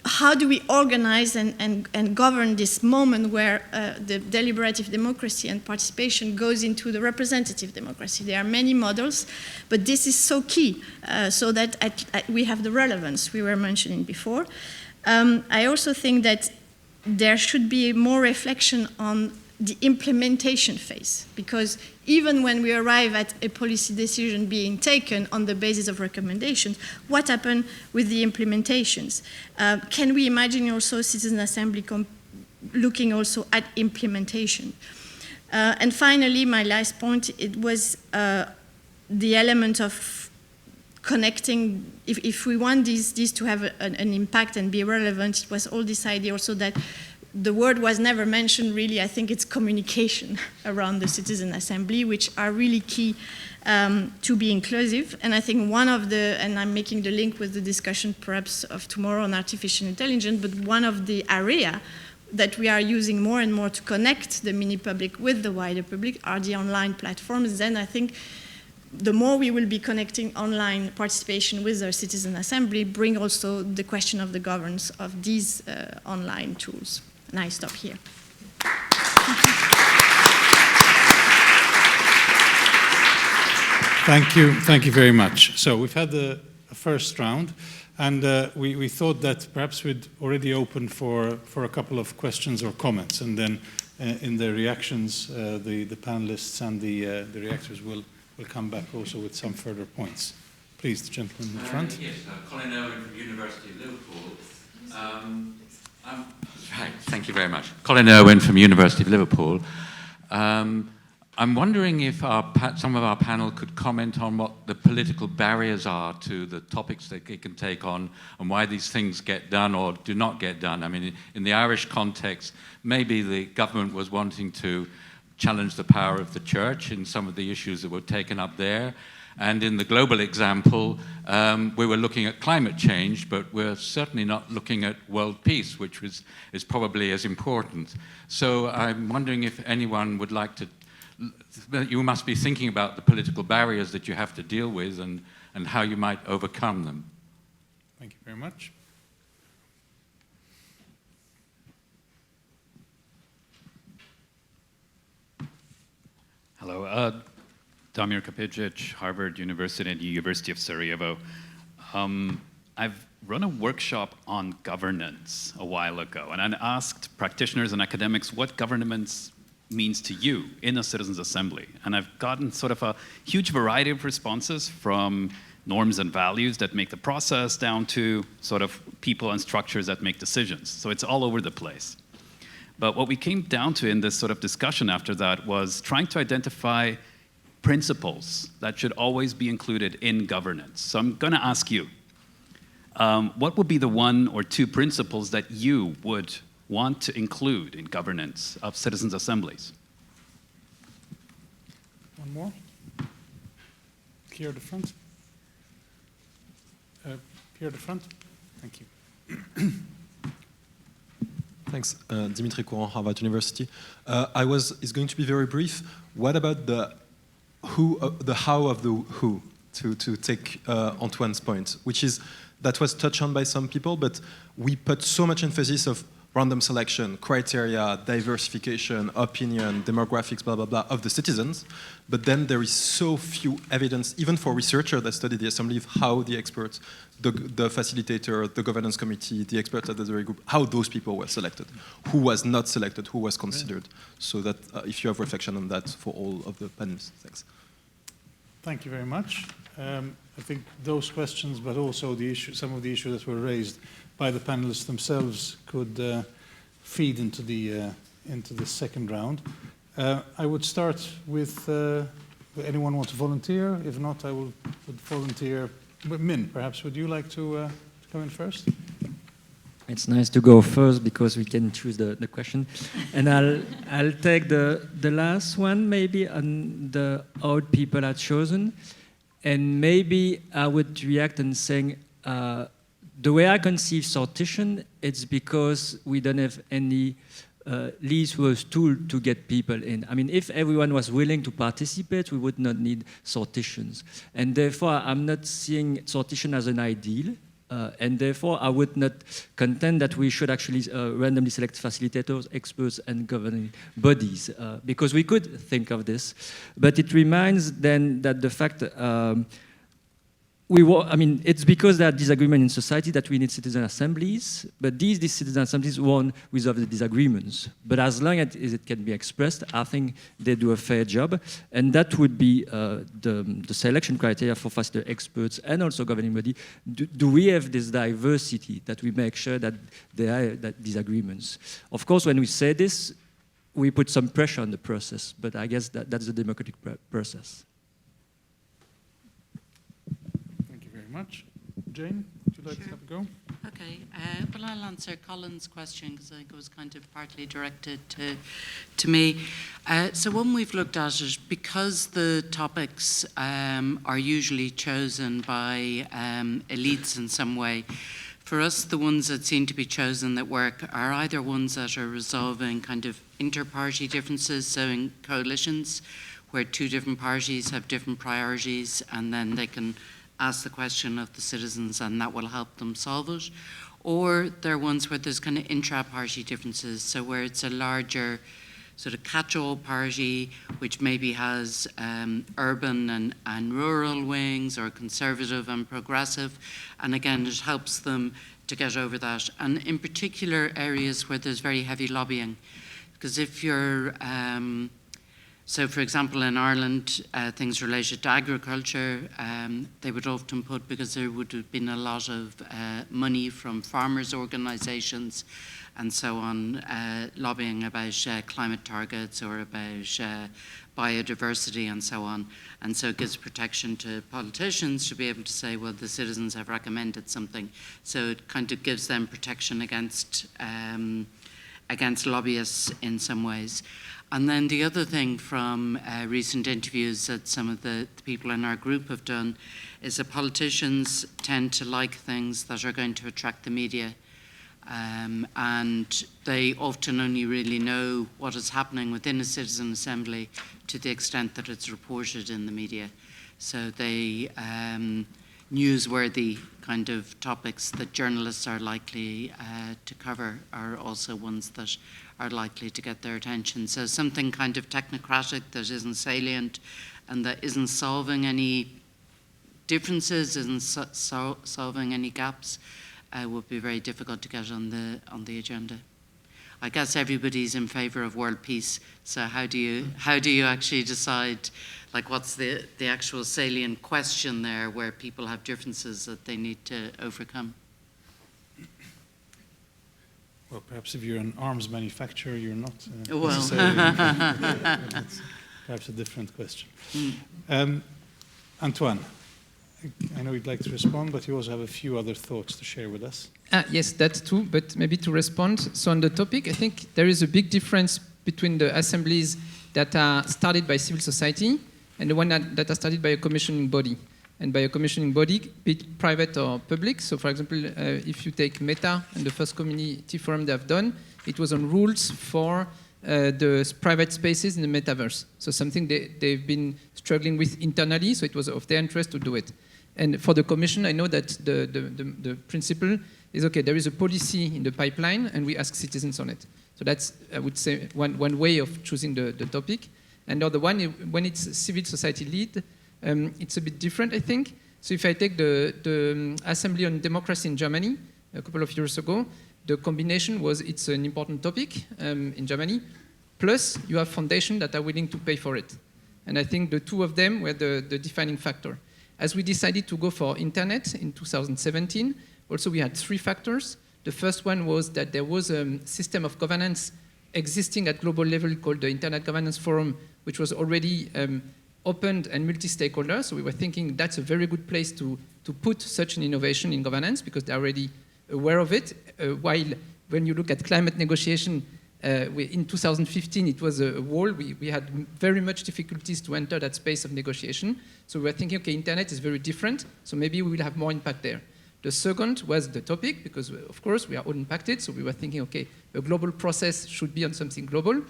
how do we organize and govern this moment where the deliberative democracy and participation goes into the representative democracy? There are many models, but this is so key so that we have the relevance we were mentioning before. I also think that there should be more reflection on the implementation phase, because even when we arrive at a policy decision being taken on the basis of recommendations, what happened with the implementations? Can we imagine also citizen assembly looking also at implementation? And finally, my last point, it was the element of connecting, if we want these to have an impact and be relevant, it was all this idea also that the word was never mentioned, really. I think it's communication around the citizen assembly, which are really key to be inclusive. And I think one of the, and I'm making the link with the discussion perhaps of tomorrow on artificial intelligence, but one of the area that we are using more and more to connect the mini public with the wider public are the online platforms. Then I think the more we will be connecting online participation with our citizen assembly, bring also the question of the governance of these online tools. And I stop here. Thank you very much. So we've had a first round, and we thought that perhaps we'd already open for a couple of questions or comments, and then in the reactions, the panelists and the reactors will come back also with some further points. Please, the gentleman in the front. Yes, Colin from University of Liverpool. Right, thank you very much. Colin Irwin from University of Liverpool. I'm wondering if some of our panel could comment on what the political barriers are to the topics that it can take on and why these things get done or do not get done. I mean, in the Irish context, maybe the government was wanting to challenge the power of the church in some of the issues that were taken up there. And in the global example, we were looking at climate change, but we're certainly not looking at world peace, which is probably as important. So I'm wondering if anyone would like to, you must be thinking about the political barriers that you have to deal with and how you might overcome them. Thank you very much. Hello. Damir Kapijic, Harvard University and University of Sarajevo. I've run a workshop on governance a while ago, and I asked practitioners and academics what governance means to you in a citizens' assembly. And I've gotten sort of a huge variety of responses, from norms and values that make the process down to sort of people and structures that make decisions. So it's all over the place. But what we came down to in this sort of discussion after that was trying to identify principles that should always be included in governance. So I'm going to ask you, what would be the one or two principles that you would want to include in governance of citizens' assemblies? One more. Here at the front. Here at the front. Thank you. Thanks. Dimitri Courant, Harvard University. It's going to be very brief. What about the how of the who, to take Antoine's point, which is, that was touched on by some people, but we put so much emphasis of random selection, criteria, diversification, opinion, demographics, blah, blah, blah, of the citizens. But then there is so few evidence, even for researchers that study the assembly, of how the experts, the facilitator, the governance committee, the experts at the jury group, how those people were selected, who was not selected, who was considered. So that if you have reflection on that for all of the panelists, thanks. Thank you very much. I think those questions, but also the issue, some of the issues that were raised by the panelists themselves could feed into the second round. I would start with anyone want to volunteer? If not, I would volunteer. Min, perhaps would you like to come in first? It's nice to go first because we can choose the question, and I'll take the last one maybe on the old people are chosen, and maybe I would react and saying the way I conceive sortition, it's because we don't have any least was tool to get people in. I mean, if everyone was willing to participate, we would not need sortitions. And therefore, I'm not seeing sortition as an ideal. And therefore, I would not contend that we should actually randomly select facilitators, experts, and governing bodies, because we could think of this. But it reminds then that the fact it's because there are disagreements in society that we need citizen assemblies, but these citizen assemblies won't resolve the disagreements. But as long as it can be expressed, I think they do a fair job, and that would be the selection criteria for faster experts and also governing body. Do we have this diversity that we make sure that there are disagreements? Of course, when we say this, we put some pressure on the process, but I guess that's the democratic process. Much. Jane, would you like to have a go? Okay, well, I'll answer Colin's question because I think it was kind of partly directed to me. So one we've looked at is because the topics are usually chosen by elites in some way, for us, the ones that seem to be chosen that work are either ones that are resolving kind of inter-party differences, so in coalitions, where two different parties have different priorities, and then they can ask the question of the citizens and that will help them solve it. Or there are ones where there's kind of intra-party differences, so where it's a larger sort of catch-all party which maybe has urban and rural wings, or conservative and progressive, and again it helps them to get over that. And in particular areas where there's very heavy lobbying, because if you're so, for example, in Ireland, things related to agriculture, they would often put, because there would have been a lot of money from farmers' organisations and so on, lobbying about climate targets or about biodiversity and so on. And so it gives protection to politicians to be able to say, well, the citizens have recommended something. So it kind of gives them protection against lobbyists in some ways. And then the other thing from recent interviews that some of the people in our group have done is that politicians tend to like things that are going to attract the media. And they often only really know what is happening within a citizen assembly to the extent that it's reported in the media. So they newsworthy kind of topics that journalists are likely to cover are also ones that are likely to get their attention. So something kind of technocratic that isn't salient and that isn't solving any differences, isn't solving any gaps, would be very difficult to get on the agenda. I guess everybody's in favour of world peace. So how do you actually decide, like, what's the actual salient question there where people have differences that they need to overcome? Well, perhaps if you're an arms manufacturer, you're not well. necessarily. That's perhaps a different question. Antoine, I know you'd like to respond, but you also have a few other thoughts to share with us. Yes, that's true, but maybe to respond. So on the topic, I think there is a big difference between the assemblies that are started by civil society and the one that are started by a commissioning body. And by a commissioning body, be it private or public. So for example, if you take Meta and the first community forum they have done, it was on rules for the private spaces in the metaverse. So something they've been struggling with internally, so it was of their interest to do it. And for the commission, I know that the principle is, okay, there is a policy in the pipeline, and we ask citizens on it. So that's, I would say, one way of choosing the topic. And the other one, when it's civil society lead, it's a bit different, I think. So if I take the Assembly on Democracy in Germany a couple of years ago, the combination was it's an important topic in Germany, plus you have foundations that are willing to pay for it. And I think the two of them were the defining factor. As we decided to go for internet in 2017, also we had 3 factors. The first one was that there was a system of governance existing at global level called the Internet Governance Forum, which was already opened and multi-stakeholder. So we were thinking that's a very good place to put such an innovation in governance because they're already aware of it. While when you look at climate negotiation, in 2015, it was a wall. We had very much difficulties to enter that space of negotiation. So we were thinking, okay, internet is very different, so maybe we will have more impact there. The second was the topic, because of course we are all impacted, so we were thinking, okay, a global process should be on something global.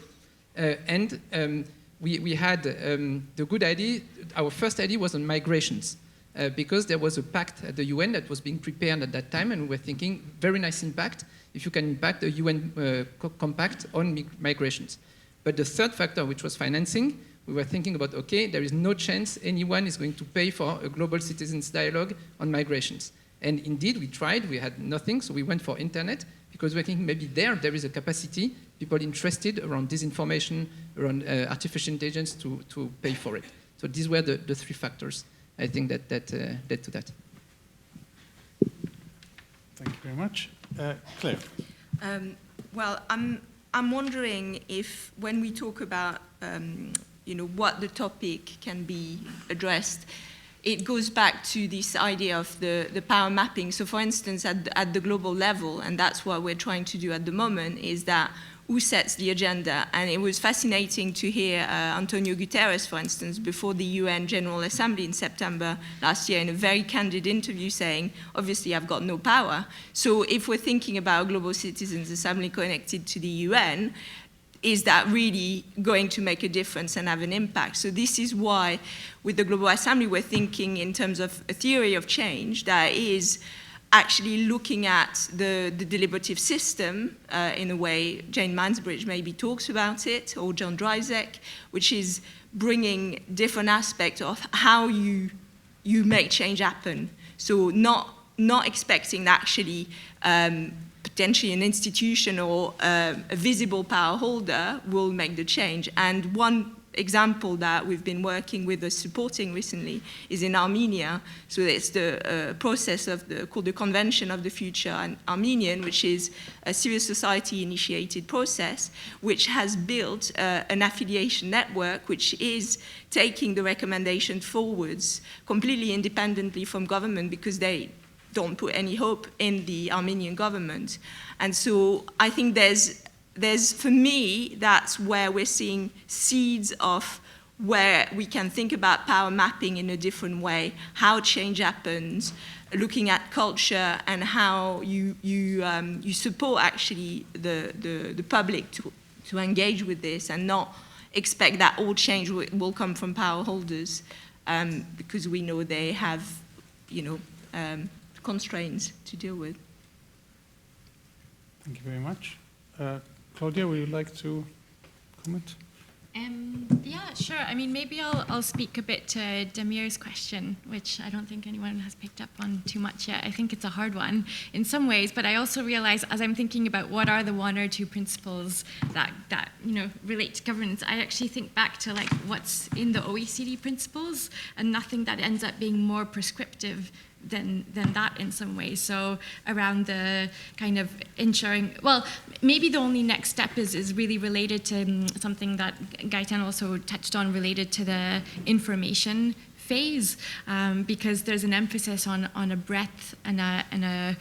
We had the good idea, our first idea was on migrations, because there was a pact at the UN that was being prepared at that time, and we were thinking, very nice impact, if you can impact the UN compact on migrations. But the third factor, which was financing, we were thinking about, okay, there is no chance anyone is going to pay for a global citizens dialogue on migrations. And indeed, we tried, we had nothing, so we went for internet, because we were thinking maybe there is a capacity, people interested around disinformation, around artificial intelligence to pay for it. So these were the 3 factors, I think, that led to that. Thank you very much. Claire. Well, I'm wondering if when we talk about what the topic can be addressed, it goes back to this idea of the power mapping. So for instance, at the global level, and that's what we're trying to do at the moment, is that who sets the agenda? And it was fascinating to hear Antonio Guterres, for instance, before the UN General Assembly in September last year, in a very candid interview saying, obviously I've got no power. So if we're thinking about a Global Citizens Assembly connected to the UN, is that really going to make a difference and have an impact? So this is why, with the Global Assembly, we're thinking in terms of a theory of change that is actually looking at the deliberative system in a way. Jane Mansbridge maybe talks about it, or John Dryzek, which is bringing different aspects of how you make change happen. So not expecting that actually potentially an institution or a visible power holder will make the change. And one example that we've been working with supporting recently is in Armenia. So it's the process called the Convention of the Future Armenian, which is a civil society initiated process, which has built an affiliation network, which is taking the recommendation forwards completely independently from government, because they don't put any hope in the Armenian government. And so I think there's for me, that's where we're seeing seeds of where we can think about power mapping in a different way, how change happens, looking at culture and how you support actually the public to engage with this and not expect that all change will come from power holders, because we know they have, constraints to deal with. Thank you very much. Claudia, would you like to comment? Yeah, sure. I mean, maybe I'll speak a bit to Damir's question, which I don't think anyone has picked up on too much yet. I think it's a hard one in some ways, but I also realize as I'm thinking about what are the 1 or 2 principles that relate to governance, I actually think back to like what's in the OECD principles, and nothing that ends up being more prescriptive than that in some ways. So around the kind of ensuring, well, maybe the only next step is really related to something that Gaëtane also touched on, related to the information phase, because there's an emphasis on a breadth and a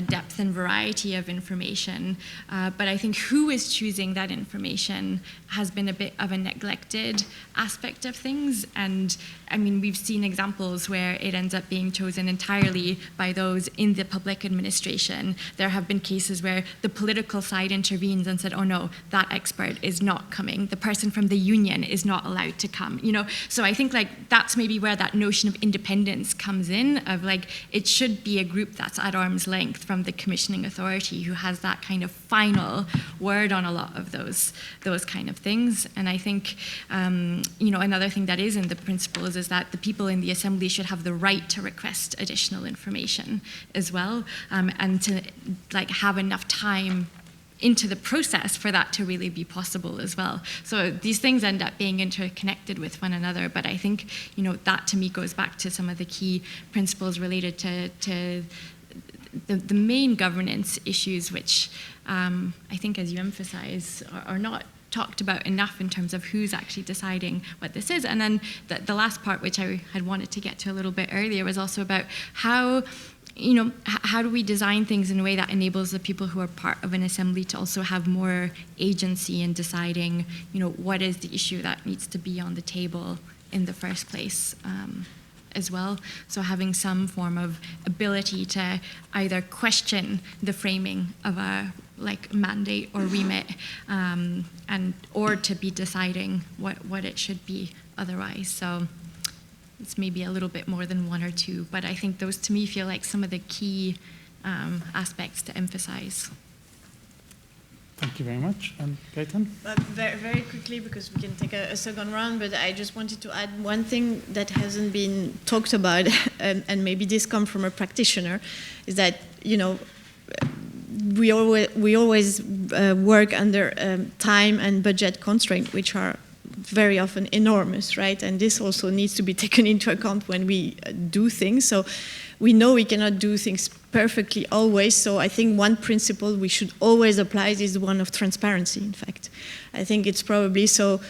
depth and variety of information. But I think who is choosing that information has been a bit of a neglected aspect of things. And I mean, we've seen examples where it ends up being chosen entirely by those in the public administration. There have been cases where the political side intervenes and said, oh no, that expert is not coming. The person from the union is not allowed to come. So I think like that that's maybe where that notion of independence comes in, of like, it should be a group that's at arm's length from the commissioning authority who has that kind of final word on a lot of those kind of things. And I think, another thing that is in the principles is that the people in the assembly should have the right to request additional information as well, and to like have enough time into the process for that to really be possible as well. So these things end up being interconnected with one another, but I think, that to me goes back to some of the key principles related to the main governance issues, which I think, as you emphasize, are not talked about enough in terms of who's actually deciding what this is. And then the last part, which I had wanted to get to a little bit earlier, was also about how do we design things in a way that enables the people who are part of an assembly to also have more agency in deciding, what is the issue that needs to be on the table in the first place, as well. So having some form of ability to either question the framing of a mandate or remit, or to be deciding what it should be otherwise. So it's maybe a little bit more than one or two, but I think those to me feel like some of the key aspects to emphasize. Thank you very much. And Gaëtane? Very, very quickly, because we can take a second round, but I just wanted to add one thing that hasn't been talked about, and maybe this comes from a practitioner, is that, we always work under time and budget constraints, which are very often enormous, right? And this also needs to be taken into account when we do things. So we know we cannot do things perfectly always. So I think one principle we should always apply is the one of transparency, in fact. I think it's probably so.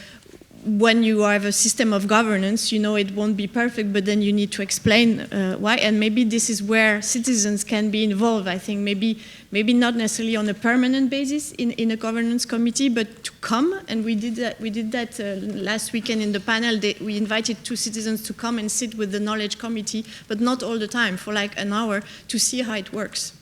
When you have a system of governance, it won't be perfect, but then you need to explain why. And maybe this is where citizens can be involved. I think maybe not necessarily on a permanent basis in a governance committee, but to come. And we did that last weekend in the panel. We invited 2 citizens to come and sit with the knowledge committee, but not all the time, for like an hour, to see how it works.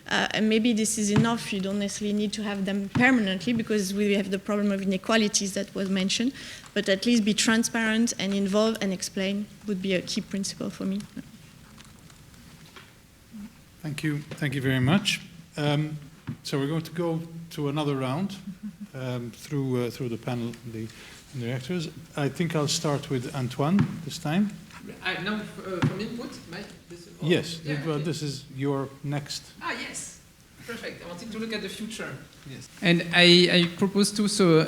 And maybe this is enough. You don't necessarily need to have them permanently, because we have the problem of inequalities that was mentioned. But at least be transparent and involve and explain would be a key principle for me. Thank you. Thank you very much. So we're going to go to another round through the panel, the directors. I think I'll start with Antoine this time. Now, from input? Yes, yeah, well, okay. This is your next. Yes. Perfect. I wanted to look at the future. Yes. And I proposed to, so,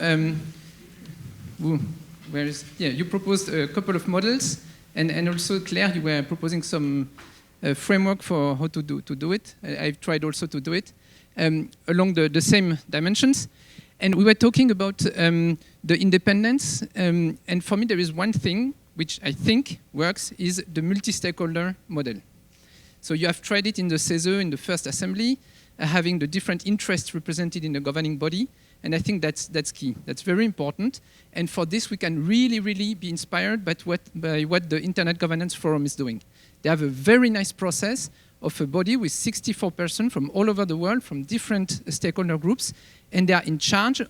you proposed a couple of models, and also, Claire, you were proposing some framework for how to do it. I've tried also to do it along the same dimensions. And we were talking about the independence, and for me there is one thing which I think works, is the multi-stakeholder model. So you have tried it in the CESE, in the first assembly, having the different interests represented in the governing body, and I think that's key. That's very important, and for this we can really, really be inspired by what the Internet Governance Forum is doing. They have a very nice process of a body with 64 persons from all over the world, from different stakeholder groups, and they are in charge.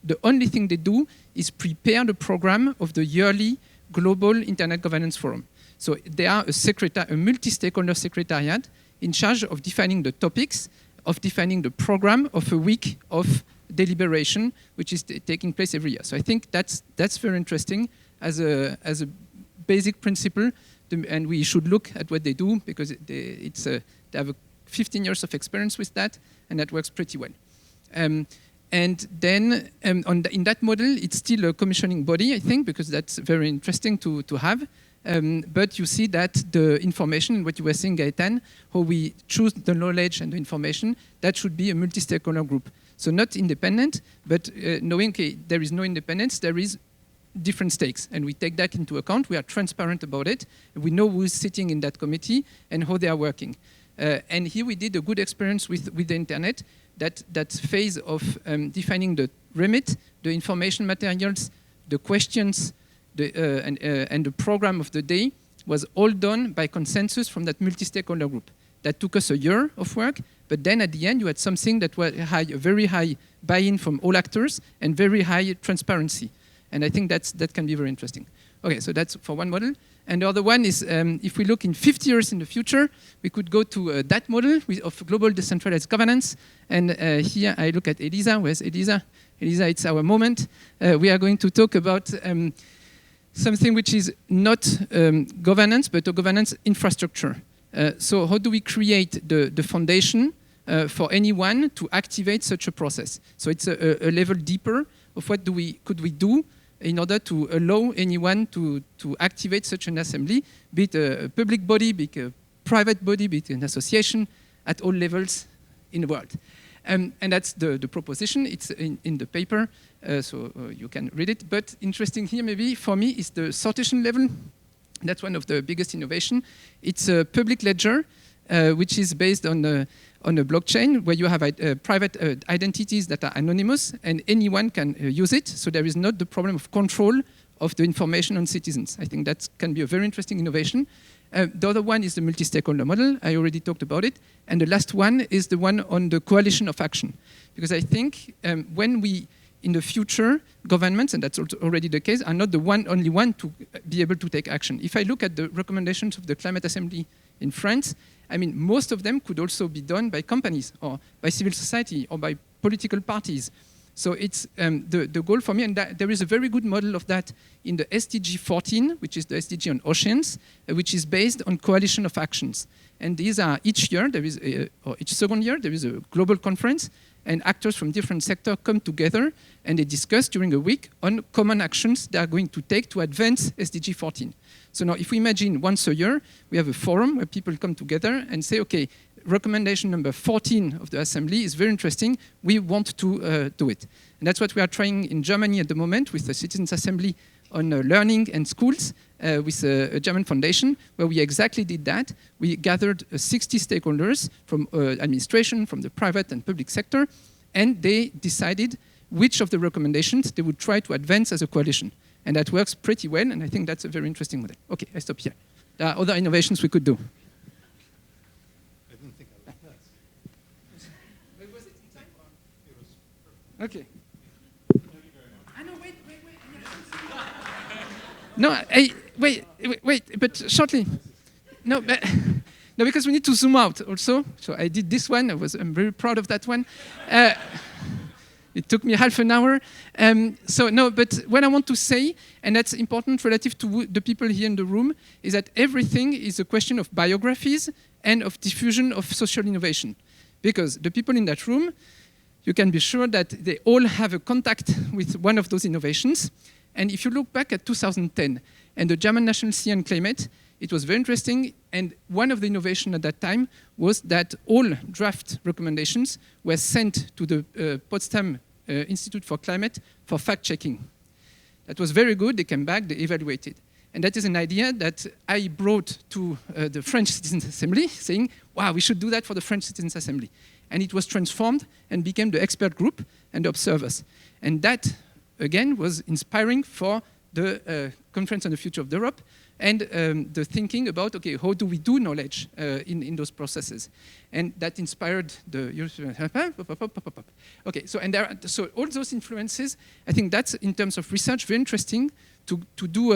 The only thing they do is prepare the program of the yearly Global Internet Governance Forum. So they are a multi-stakeholder secretariat in charge of defining the topics, of defining the program of a week of deliberation, which is taking place every year. So I think that's very interesting as a basic principle, and we should look at what they do, because they have 15 years of experience with that, and that works pretty well. And then in that model, it's still a commissioning body, I think, because that's very interesting to have. But you see that the information, what you were saying, Gaëtane, how we choose the knowledge and the information, that should be a multi-stakeholder group. So not independent, but knowing, okay, there is no independence, there is different stakes, and we take that into account. We are transparent about it. We know who is sitting in that committee and how they are working. And here we did a good experience with the internet. That phase of defining the remit, the information materials, the questions, and the program of the day was all done by consensus from that multi-stakeholder group. That took us a year of work, but then at the end you had something that was a very high buy-in from all actors and very high transparency. And I think that can be very interesting. Okay, so that's for one model. And the other one is, if we look in 50 years in the future, we could go to that model of global decentralized governance. And here I look at Elisa. Where's Elisa? Elisa, it's our moment. We are going to talk about something which is not governance, but a governance infrastructure. So how do we create the foundation for anyone to activate such a process? So it's a level deeper of what could we do in order to allow anyone to activate such an assembly, be it a public body, be it a private body, be it an association, at all levels in the world. And that's the proposition. It's in the paper, so you can read it. But interesting here, maybe, for me, is the sortation level. That's one of the biggest innovation. It's a public ledger, which is based on a blockchain where you have private identities that are anonymous, and anyone can use it. So there is not the problem of control of the information on citizens. I think that can be a very interesting innovation. The other one is the multi-stakeholder model. I already talked about it. And the last one is the one on the coalition of action. Because I think when we, in the future, governments, and that's already the case, are not the only one to be able to take action. If I look at the recommendations of the Climate Assembly in France, I mean, most of them could also be done by companies or by civil society or by political parties. So it's the goal for me, and there is a very good model of that in the SDG 14, which is the SDG on oceans, which is based on coalition of actions. And these are each year, or each second year, there is a global conference, and actors from different sectors come together and they discuss during a week on common actions they are going to take to advance SDG 14. So now if we imagine once a year, we have a forum where people come together and say, okay, recommendation number 14 of the Assembly is very interesting, we want to do it. And that's what we are trying in Germany at the moment with the Citizens Assembly on learning and schools with a German foundation where we exactly did that. We gathered 60 stakeholders from administration, from the private and public sector, and they decided which of the recommendations they would try to advance as a coalition. And that works pretty well, and I think that's a very interesting model. Okay, I stop here. There are other innovations we could do. I didn't think I was that. Was it in time? It was perfect. Okay. No, wait, but shortly. No, because we need to zoom out also. So I did this one. I'm very proud of that one. It took me half an hour. But what I want to say, and that's important relative to the people here in the room, is that everything is a question of biographies and of diffusion of social innovation. Because the people in that room, you can be sure that they all have a contact with one of those innovations. And if you look back at 2010 and the German National Sea and Climate, it was very interesting. And one of the innovations at that time was that all draft recommendations were sent to the Potsdam Institute for Climate for fact-checking. That was very good. They came back, they evaluated. And that is an idea that I brought to the French Citizens Assembly, saying, wow, we should do that for the French Citizens Assembly. And it was transformed and became the expert group and the observers. And that, again, was inspiring for the Conference on the Future of Europe and the thinking about, okay, how do we do knowledge in those processes? And that inspired the okay, so all those influences, I think that's, in terms of research, very interesting to do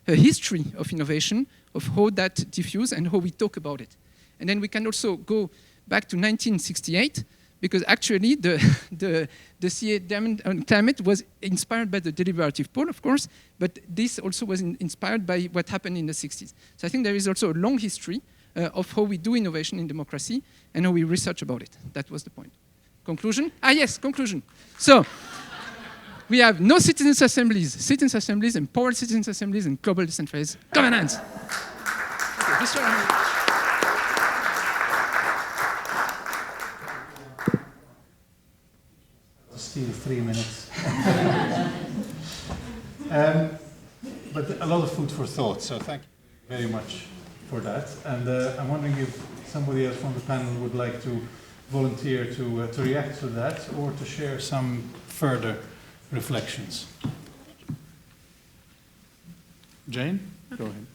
a history of innovation, of how that diffused and how we talk about it. And then we can also go back to 1968, because actually the CA on climate was inspired by the deliberative poll, of course, but this also was inspired by what happened in the 60s. So I think there is also a long history of how we do innovation in democracy and how we research about it. That was the point. Conclusion? Yes, conclusion. So we have no citizens' assemblies, empowered citizens' assemblies, and global decentralized governance. Okay, Still 3 minutes. But a lot of food for thought, so thank you very much for that. And I'm wondering if somebody else from the panel would like to volunteer to react to that or to share some further reflections. Jane, go ahead.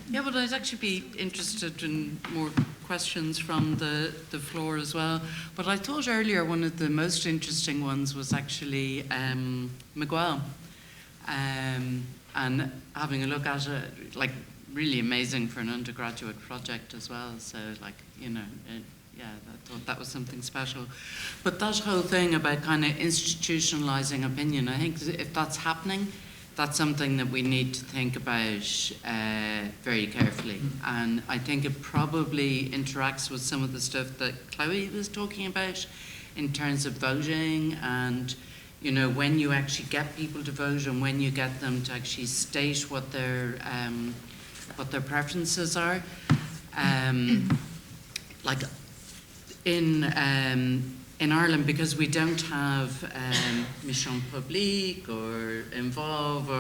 Yeah, well, I'd actually be interested in more questions from the floor as well. But I thought earlier one of the most interesting ones was actually Miguel. and having a look at it, like really amazing for an undergraduate project as well. So like, you know, yeah, I thought that was something special. But that whole thing about kind of institutionalizing opinion, I think if that's happening, that's something that we need to think about very carefully. And I think it probably interacts with some of the stuff that Chloe was talking about in terms of voting and, you know, when you actually get people to vote and when you get them to actually state what their preferences are. Like in Ireland, because we don't have mission publique or involve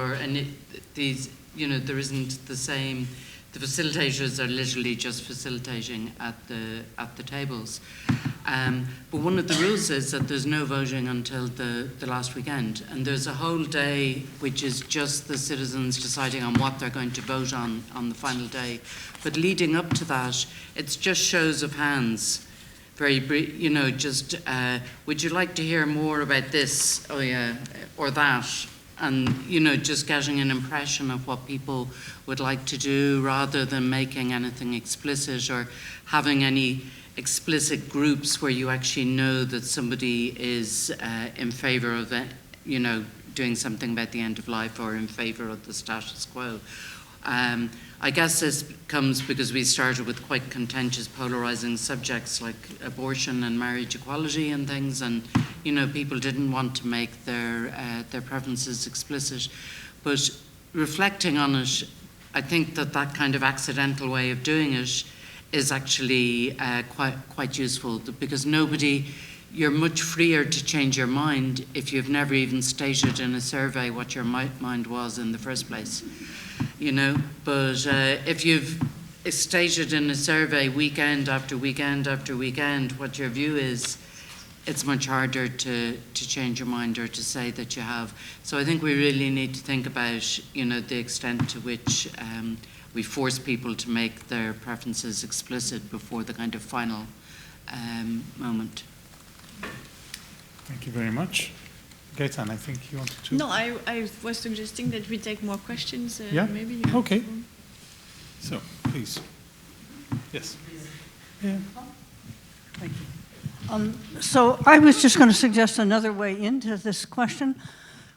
these, you know, there isn't the same. The facilitators are literally just facilitating at the tables. But one of the rules is that there's no voting until the last weekend, and there's a whole day which is just the citizens deciding on what they're going to vote on the final day. But leading up to that, it's just shows of hands. Very brief, you know, just, would you like to hear more about this, oh yeah, or that? And, you know, just getting an impression of what people would like to do rather than making anything explicit or having any explicit groups where you actually know that somebody is in favor of it, you know, doing something about the end of life or in favor of the status quo. I guess this comes because we started with quite contentious, polarizing subjects like abortion and marriage equality and things, and you know, people didn't want to make their preferences explicit. But reflecting on it, I think that kind of accidental way of doing it is actually quite useful, because you're much freer to change your mind if you've never even stated in a survey what your mind was in the first place. You know, but if you've stated in a survey weekend after weekend after weekend what your view is, it's much harder to change your mind or to say that you have. So I think we really need to think about, you know, the extent to which we force people to make their preferences explicit before the kind of final moment. Thank you very much. Gaëtane, I think you wanted to... No, I was suggesting that we take more questions. Yeah? Maybe. Okay. So, please. Yes. Yeah. Thank you. So I was just going to suggest another way into this question,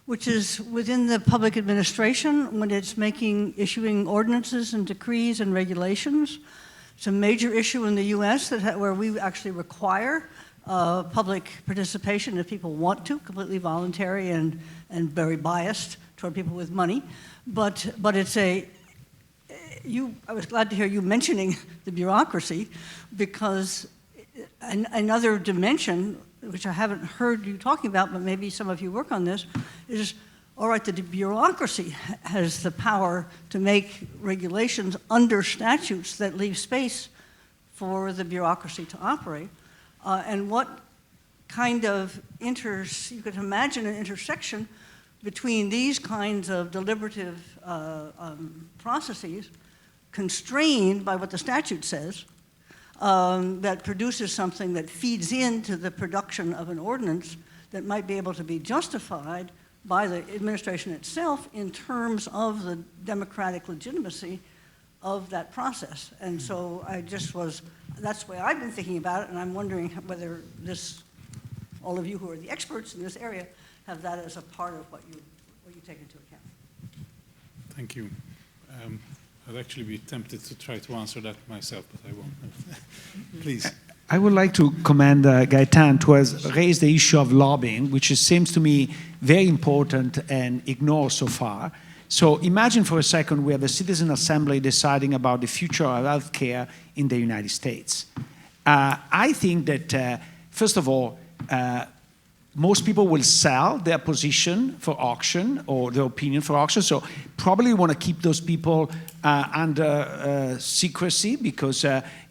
which is within the public administration, when it's issuing ordinances and decrees and regulations. It's a major issue in the US where we actually require public participation if people want to, completely voluntary and very biased toward people with money. But it's I was glad to hear you mentioning the bureaucracy, because another dimension, which I haven't heard you talking about, but maybe some of you work on this, is, all right, the bureaucracy has the power to make regulations under statutes that leave space for the bureaucracy to operate. And what kind of you could imagine an intersection between these kinds of deliberative processes constrained by what the statute says, that produces something that feeds into the production of an ordinance that might be able to be justified by the administration itself in terms of the democratic legitimacy of that process. And so that's the way I've been thinking about it, and I'm wondering whether all of you who are the experts in this area have that as a part of what you take into account. Thank you. I'd actually be tempted to try to answer that myself, but I won't. Please. I would like to commend Gaëtane to have raised the issue of lobbying, which seems to me very important and ignored so far. So imagine for a second we have a citizen assembly deciding about the future of healthcare in the United States. I think that, first of all, most people will sell their position for auction or their opinion for auction. So probably want to keep those people under secrecy, because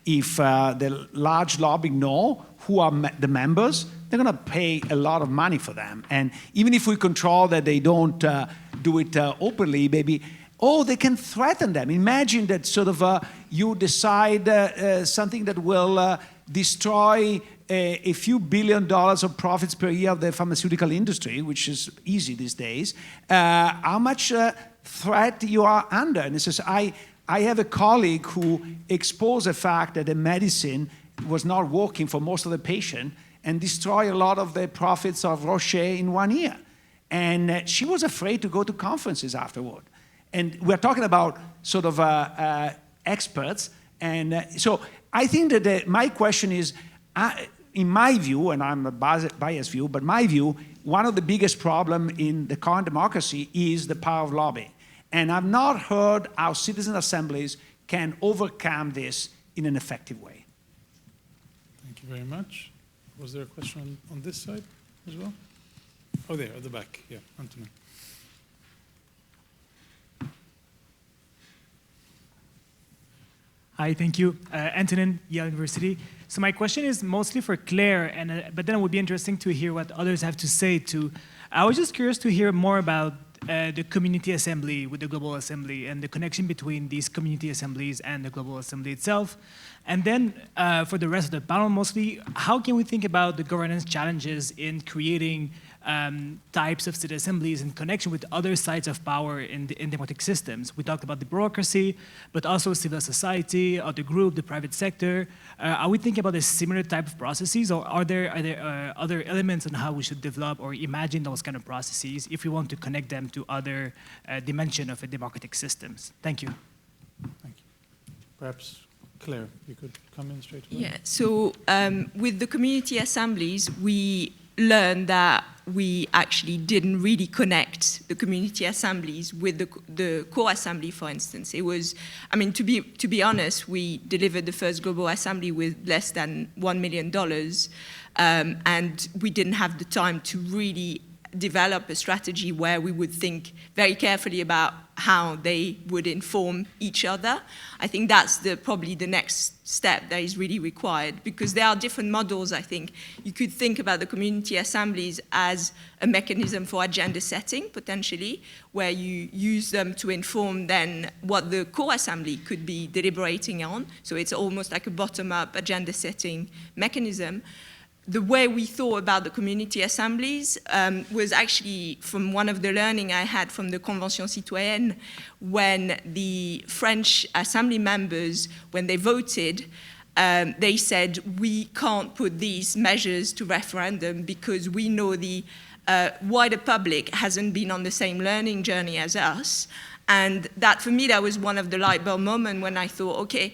if the large lobby know who are the members, they're going to pay a lot of money for them. And even if we control that they don't do it openly, maybe, they can threaten them. Imagine that sort of you decide something that will destroy a few $1 billion of profits per year of the pharmaceutical industry, which is easy these days, how much threat you are under. And it says, I have a colleague who exposed the fact that the medicine was not working for most of the patient and destroyed a lot of the profits of Reuchamps in 1 year. And she was afraid to go to conferences afterward. And we're talking about sort of experts. And so I think that my question is, in my view, and I'm a biased view, but my view, one of the biggest problems in the current democracy is the power of lobbying. And I've not heard how citizen assemblies can overcome this in an effective way. Thank you very much. Was there a question on this side as well? Oh, there, at the back. Yeah, Antoine. Hi, thank you. Antoine, Yale University. So my question is mostly for Claire, but then it would be interesting to hear what others have to say too. I was just curious to hear more about the community assembly with the global assembly and the connection between these community assemblies and the global assembly itself. And then for the rest of the panel mostly, how can we think about the governance challenges in creating types of city assemblies in connection with other sites of power in democratic systems? We talked about the bureaucracy, but also civil society, or the group, the private sector. Are we thinking about a similar type of processes, or are there other elements on how we should develop or imagine those kind of processes if we want to connect them to other dimension of a democratic systems? Thank you. Thank you. Perhaps Claire, you could come in straight away. Yeah, so with the community assemblies, we learned that we actually didn't really connect the community assemblies with the core assembly, for instance. It was, I mean, to be honest, we delivered the first global assembly with less than $1 million, and we didn't have the time to really develop a strategy where we would think very carefully about how they would inform each other. I think that's probably the next step that is really required, because there are different models, I think. You could think about the community assemblies as a mechanism for agenda setting, potentially, where you use them to inform then what the core assembly could be deliberating on. So it's almost like a bottom-up agenda setting mechanism. The way we thought about the community assemblies was actually from one of the learning I had from the Convention Citoyenne, when the French assembly members, when they voted, they said, we can't put these measures to referendum because we know the wider public hasn't been on the same learning journey as us. And that, for me, that was one of the light bulb moments when I thought, okay,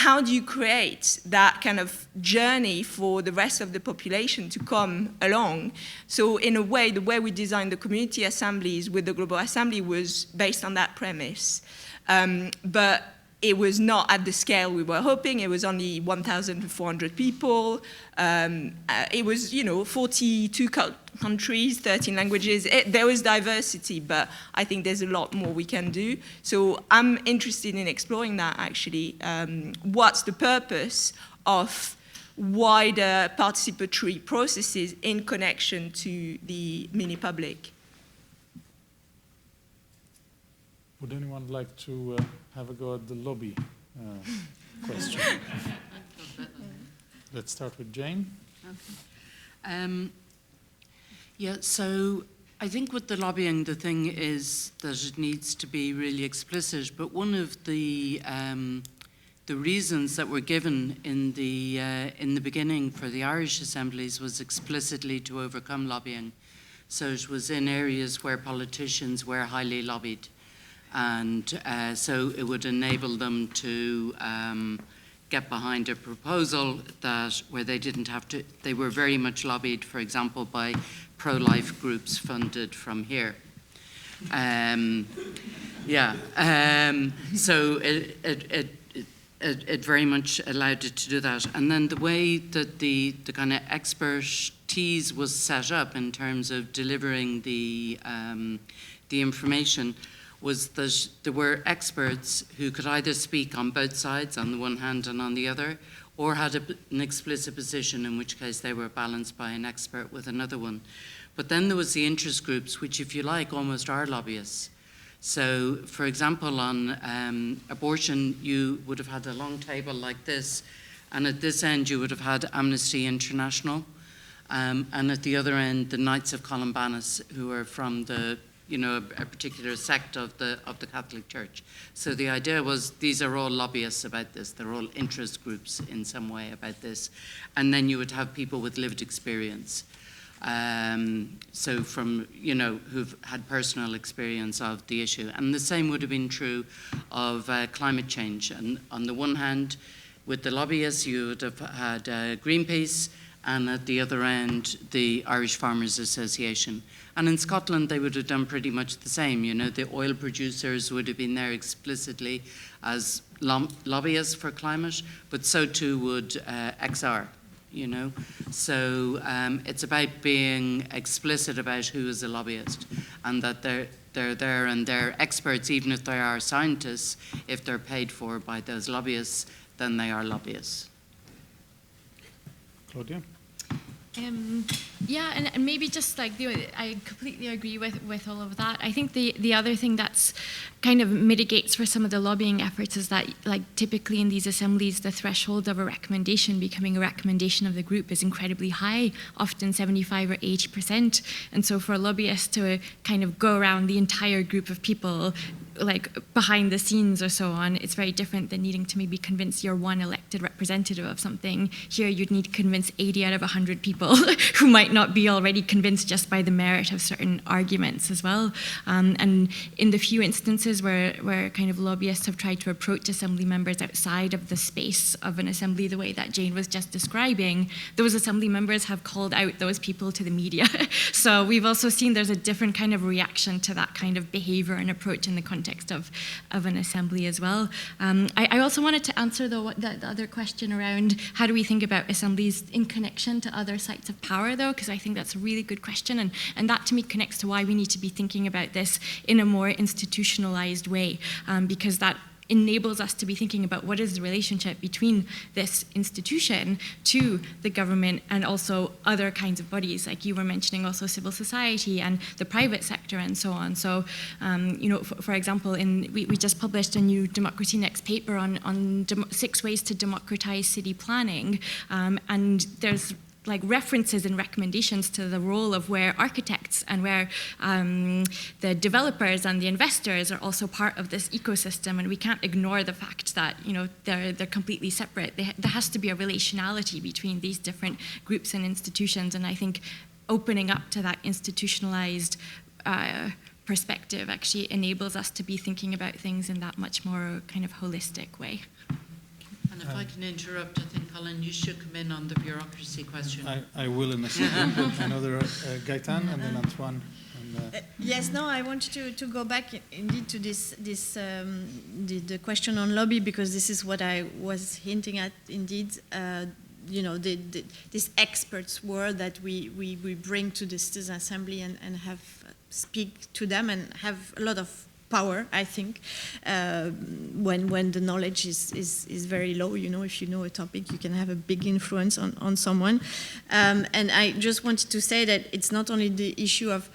how do you create that kind of journey for the rest of the population to come along? So in a way, the way we designed the community assemblies with the Global Assembly was based on that premise. But it was not at the scale we were hoping. It was only 1,400 people. It was, 42 countries, 13 languages. There was diversity, but I think there's a lot more we can do. So I'm interested in exploring that, actually. What's the purpose of wider participatory processes in connection to the mini public? Would anyone like to have a go at the lobby question? Let's start with Jane. Okay. Yeah, so I think with the lobbying, the thing is that it needs to be really explicit. But one of the reasons that were given in the beginning for the Irish assemblies was explicitly to overcome lobbying. So it was in areas where politicians were highly lobbied. And so it would enable them to get behind a proposal where they didn't have to, they were very much lobbied, for example, by pro-life groups funded from here. So it very much allowed it to do that. And then the way that the kind of expertise was set up in terms of delivering the information was that there were experts who could either speak on both sides, on the one hand and on the other, or had an explicit position, in which case they were balanced by an expert with another one. But then there was the interest groups, which, if you like, almost are lobbyists. So, for example, on abortion, you would have had a long table like this, And at this end, you would have had Amnesty International. And at the other end, the Knights of Columbanus, who are from the, a particular sect of the Catholic Church. So the idea was these are all lobbyists about this. They're all interest groups in some way about this. And then you would have people with lived experience. So from, who've had personal experience of the issue. And the same would have been true of climate change. And on the one hand, with the lobbyists, you would have had Greenpeace, and at the other end, the Irish Farmers Association. And in Scotland, they would have done pretty much the same. The oil producers would have been there explicitly as lobbyists for climate, but so too would XR. So it's about being explicit about who is a lobbyist, and that they're there and they're experts, even if they are scientists. If they're paid for by those lobbyists, then they are lobbyists. Claudia? Yeah, and maybe just like I completely agree with all of that. I think the other thing that's kind of mitigates for some of the lobbying efforts is that, like, typically in these assemblies, the threshold of a recommendation becoming a recommendation of the group is incredibly high, often 75 or 80%. And so for a lobbyist to kind of go around the entire group of people, like behind the scenes or so on, it's very different than needing to maybe convince your one elected representative of something. Here you'd need to convince 80 out of 100 people who might not be already convinced just by the merit of certain arguments as well. And in the few instances where kind of lobbyists have tried to approach assembly members outside of the space of an assembly the way that Jane was just describing, those assembly members have called out those people to the media. So we've also seen there's a different kind of reaction to that kind of behavior and approach in the context of an assembly as well. I also wanted to answer the other question around how do we think about assemblies in connection to other sites of power, though, because I think that's a really good question, and that to me connects to why we need to be thinking about this in a more institutionalized way, because that enables us to be thinking about what is the relationship between this institution to the government and also other kinds of bodies, like you were mentioning also civil society and the private sector and so on. So, for example, we just published a new Democracy Next paper on 6 ways to democratize city planning, and there's like references and recommendations to the role of where architects and where the developers and the investors are also part of this ecosystem, and we can't ignore the fact that they're completely separate. There has to be a relationality between these different groups and institutions, and I think opening up to that institutionalized perspective actually enables us to be thinking about things in that much more kind of holistic way. And if I can interrupt, I think, Colin, you should come in on the bureaucracy question. I will in a second, but I know there are Gaëtane and then Antoine. Yes, no, I want to go back indeed to the question on lobby, because this is what I was hinting at indeed. This experts word that we bring to the Citizen Assembly and have speak to them and have a lot of power, I think, when the knowledge is very low. If you know a topic, you can have a big influence on someone. And I just wanted to say that it's not only the issue of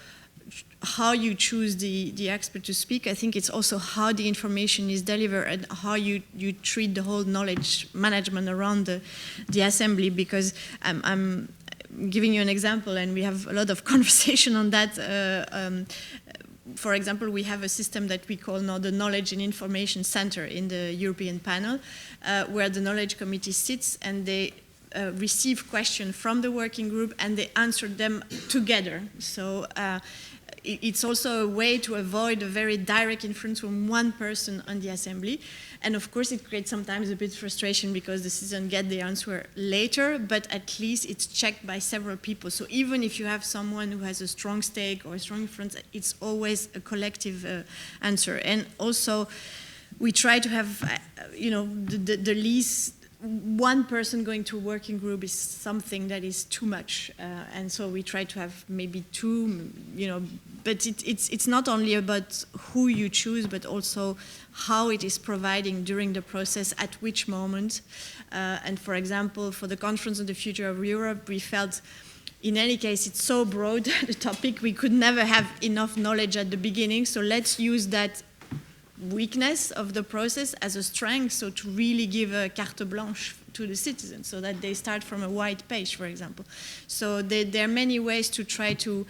how you choose the expert to speak. I think it's also how the information is delivered and how you treat the whole knowledge management around the assembly, because I'm giving you an example, and we have a lot of conversation on that. For example, we have a system that we call now the Knowledge and Information Center in the European panel, where the Knowledge Committee sits and they receive questions from the working group and they answer them together. So it's also a way to avoid a very direct influence from one person on the assembly. And of course, it creates sometimes a bit of frustration because the citizens get the answer later, but at least it's checked by several people. So even if you have someone who has a strong stake or a strong influence, it's always a collective answer. And also, we try to have, the least one person going to a working group is something that is too much, and so we try to have maybe two, but it's not only about who you choose, but also how it is providing during the process, at which moment. And for example, for the Conference on the Future of Europe, we felt in any case it's so broad, the topic, we could never have enough knowledge at the beginning, so let's use that weakness of the process as a strength, so to really give a carte blanche to the citizens, so that they start from a white page, for example. So there are many ways to try to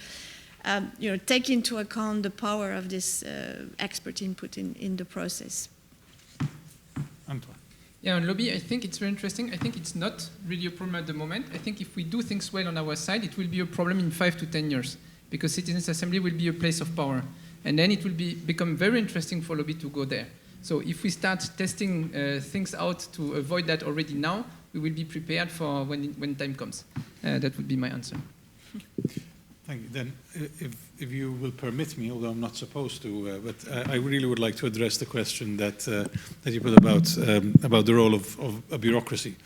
take into account the power of this expert input in the process. Antoine. Yeah, on lobby, I think it's very interesting. I think it's not really a problem at the moment. I think if we do things well on our side, it will be a problem in 5 to 10 years, because Citizens Assembly will be a place of power. And then it will become very interesting for lobby to go there. So if we start testing things out to avoid that already now, we will be prepared for when time comes. That would be my answer. Thank you. Then, if you will permit me, although I'm not supposed to, but I really would like to address the question that you put about the role of a bureaucracy,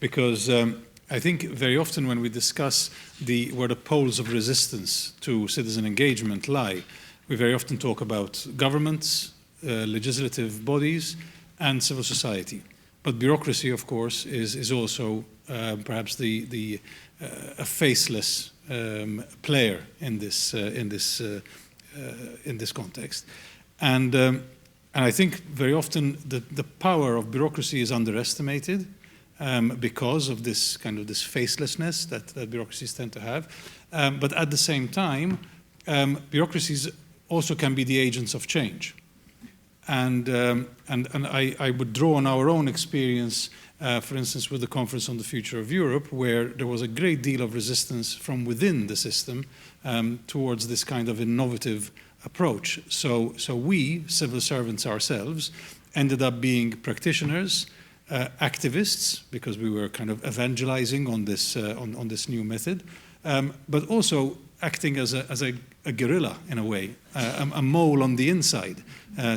because I think very often when we discuss where the poles of resistance to citizen engagement lie, we very often talk about governments, legislative bodies, and civil society. But bureaucracy, of course, is also perhaps a faceless player in this context, and I think very often the power of bureaucracy is underestimated because of this facelessness that bureaucracies tend to have. But at the same time, bureaucracies also can be the agents of change, and I would draw on our own experience. For instance, with the Conference on the Future of Europe, where there was a great deal of resistance from within the system towards this kind of innovative approach. So we, civil servants ourselves, ended up being practitioners, activists, because we were kind of evangelizing on this new method, but also acting as a guerrilla in a way, a mole on the inside,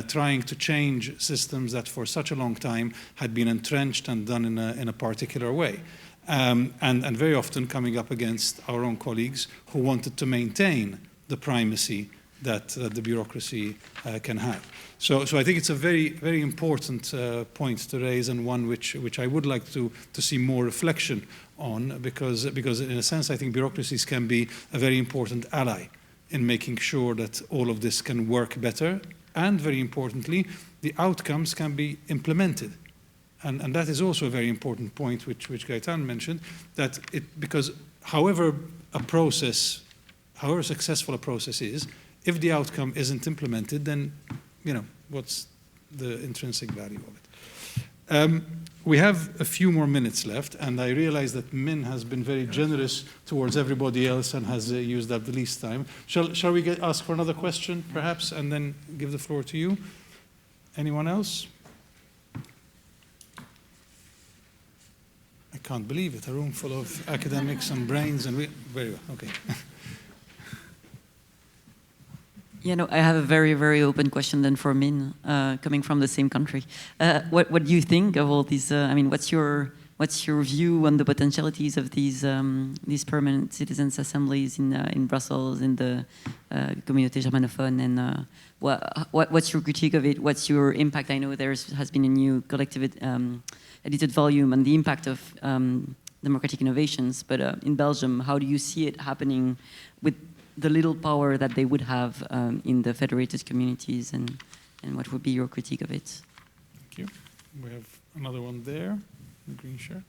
trying to change systems that for such a long time had been entrenched and done in a particular way. And very often coming up against our own colleagues who wanted to maintain the primacy that the bureaucracy can have. So I think it's a very, very important point to raise, and one which I would like to see more reflection on, because in a sense I think bureaucracies can be a very important ally in making sure that all of this can work better, and very importantly, the outcomes can be implemented. And that is also a very important point which Gaëtane mentioned, that because however successful a process is, if the outcome isn't implemented, then what's the intrinsic value of it? We have a few more minutes left, and I realize that Min has been very generous towards everybody else and has used up the least time. Shall we ask for another question, perhaps, and then give the floor to you? Anyone else? I can't believe it, a room full of academics and brains, and very well, okay. I have a very, very open question then for Min, coming from the same country. What do you think of all these? What's your view on the potentialities of these permanent citizens' assemblies in Brussels, in the Communauté Germanophone, and what's your critique of it? What's your impact? I know there has been a new collective edited volume on the impact of democratic innovations, but in Belgium, how do you see it happening with the little power that they would have in the federated communities, and what would be your critique of it? Thank you. We have another one there, in the green shirt.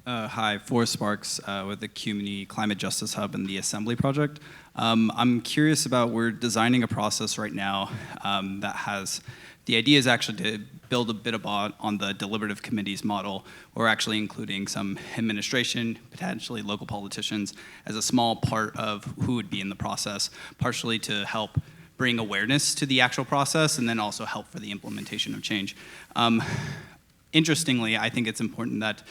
Hi, Forrest Sparks with the CUNY Climate Justice Hub and the Assembly Project. I'm curious about, we're designing a process right now that has, the idea is actually to build a bit on the deliberative committees model. We're actually including some administration, potentially local politicians, as a small part of who would be in the process, partially to help bring awareness to the actual process and then also help for the implementation of change. Interestingly, I think it's important that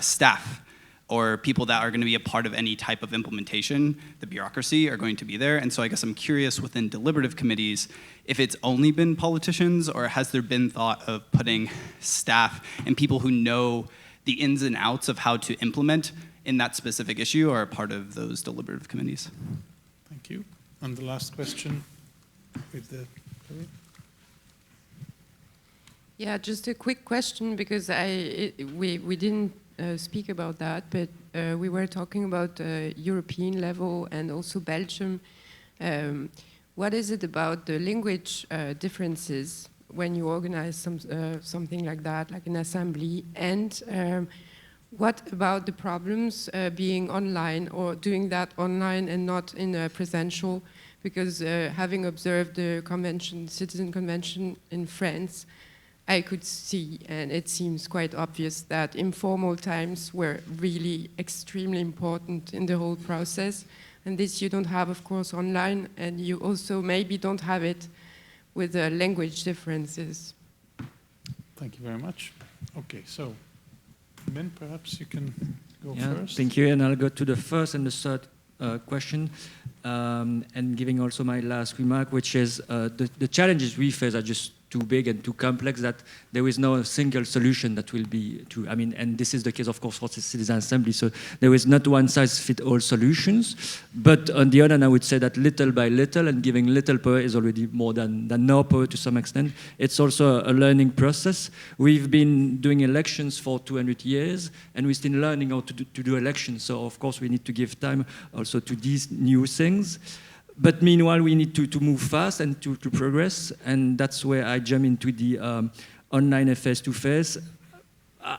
staff or people that are going to be a part of any type of implementation, the bureaucracy, are going to be there. And so I guess I'm curious within deliberative committees if it's only been politicians, or has there been thought of putting staff and people who know the ins and outs of how to implement in that specific issue are a part of those deliberative committees? Thank you. And the last question with the... Yeah, just a quick question, because we didn't speak about that, but we were talking about European level and also Belgium. What is it about the language differences when you organize something like that, like an assembly? And what about the problems being online or doing that online and not in a presential? Because having observed the convention, citizen convention in France, I could see, and it seems quite obvious, that informal times were really extremely important in the whole process. And this you don't have, of course, online, and you also maybe don't have it with the language differences. Thank you very much. Okay, so Min, perhaps you can go first. Thank you, and I'll go to the first and the third question, and giving also my last remark, which is the challenges we face are just too big and too complex that there is no single solution that will be true. I mean, and this is the case, of course, for the citizen assembly. So there is not one-size-fits-all solutions. But on the other hand, I would say that little by little, and giving little power is already more than no power to some extent. It's also a learning process. We've been doing elections for 200 years, and we're still learning how to do elections. So, of course, we need to give time also to these new things. But meanwhile, we need to move fast and to progress, and that's where I jump into the online face-to-face.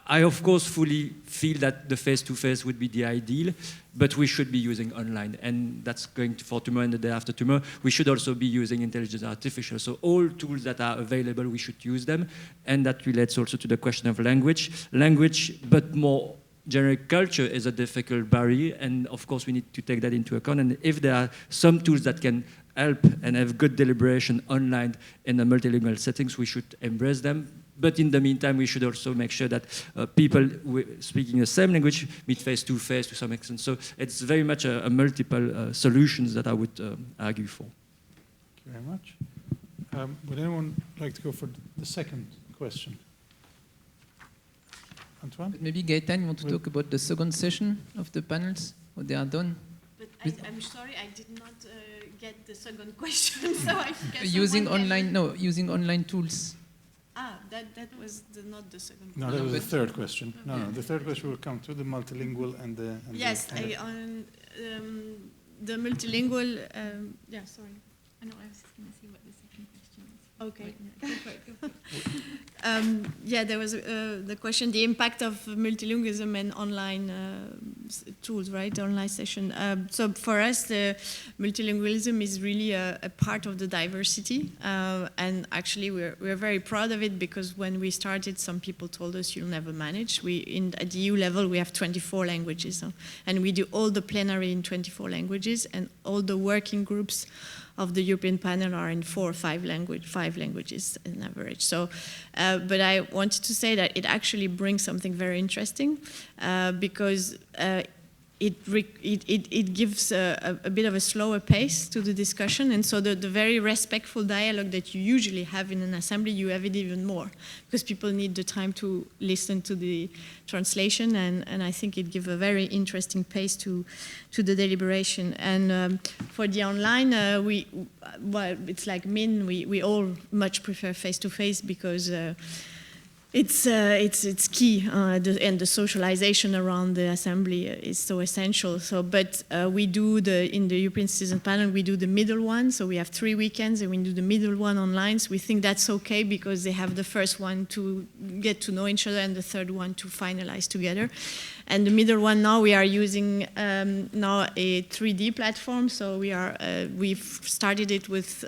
I, of course, fully feel that the face-to-face would be the ideal, but we should be using online, and that's going for tomorrow and the day after tomorrow. We should also be using intelligence artificial. So all tools that are available, we should use them, and that relates also to the question of language. Language, but more generic culture is a difficult barrier, and of course we need to take that into account. And if there are some tools that can help and have good deliberation online in the multilingual settings, we should embrace them. But in the meantime, we should also make sure that people speaking the same language meet face-to-face to some extent. So it's very much a multiple solutions that I would argue for. Thank you very much. Would anyone like to go for the second question? Antoine? Maybe Gaëtane, you want to talk about the second session of the panels, what they are done? But I'm sorry, I did not get the second question, so I guess using online tools. Ah, that was not the second question. No, that was the third question. Okay. No, the third question will come to the multilingual and the... Yes, on the multilingual... yeah, sorry. I know, I was going to say what the second question is. Okay. Yeah, there was the question, the impact of multilingualism and online tools, right? Online session. So for us, the multilingualism is really a part of the diversity, and actually we're very proud of it, because when we started, some people told us you'll never manage. At the EU level, we have 24 languages, and we do all the plenary in 24 languages, and all the working groups of the European panel are in 4 or 5 languages on average. So, but I wanted to say that it actually brings something very interesting, because it gives a bit of a slower pace to the discussion, and so the very respectful dialogue that you usually have in an assembly, you have it even more, because people need the time to listen to the translation, and I think it gives a very interesting pace to the deliberation. And for the online, well, it's like Min, we all much prefer face-to-face, because it's key, and the socialization around the assembly is so essential. So, but we do in the European Citizen Panel, we do the middle one. So we have 3 weekends, and we do the middle one online. So we think that's okay, because they have the first one to get to know each other, and the third one to finalize together. And the middle one now, we are using now a 3D platform. So we've started it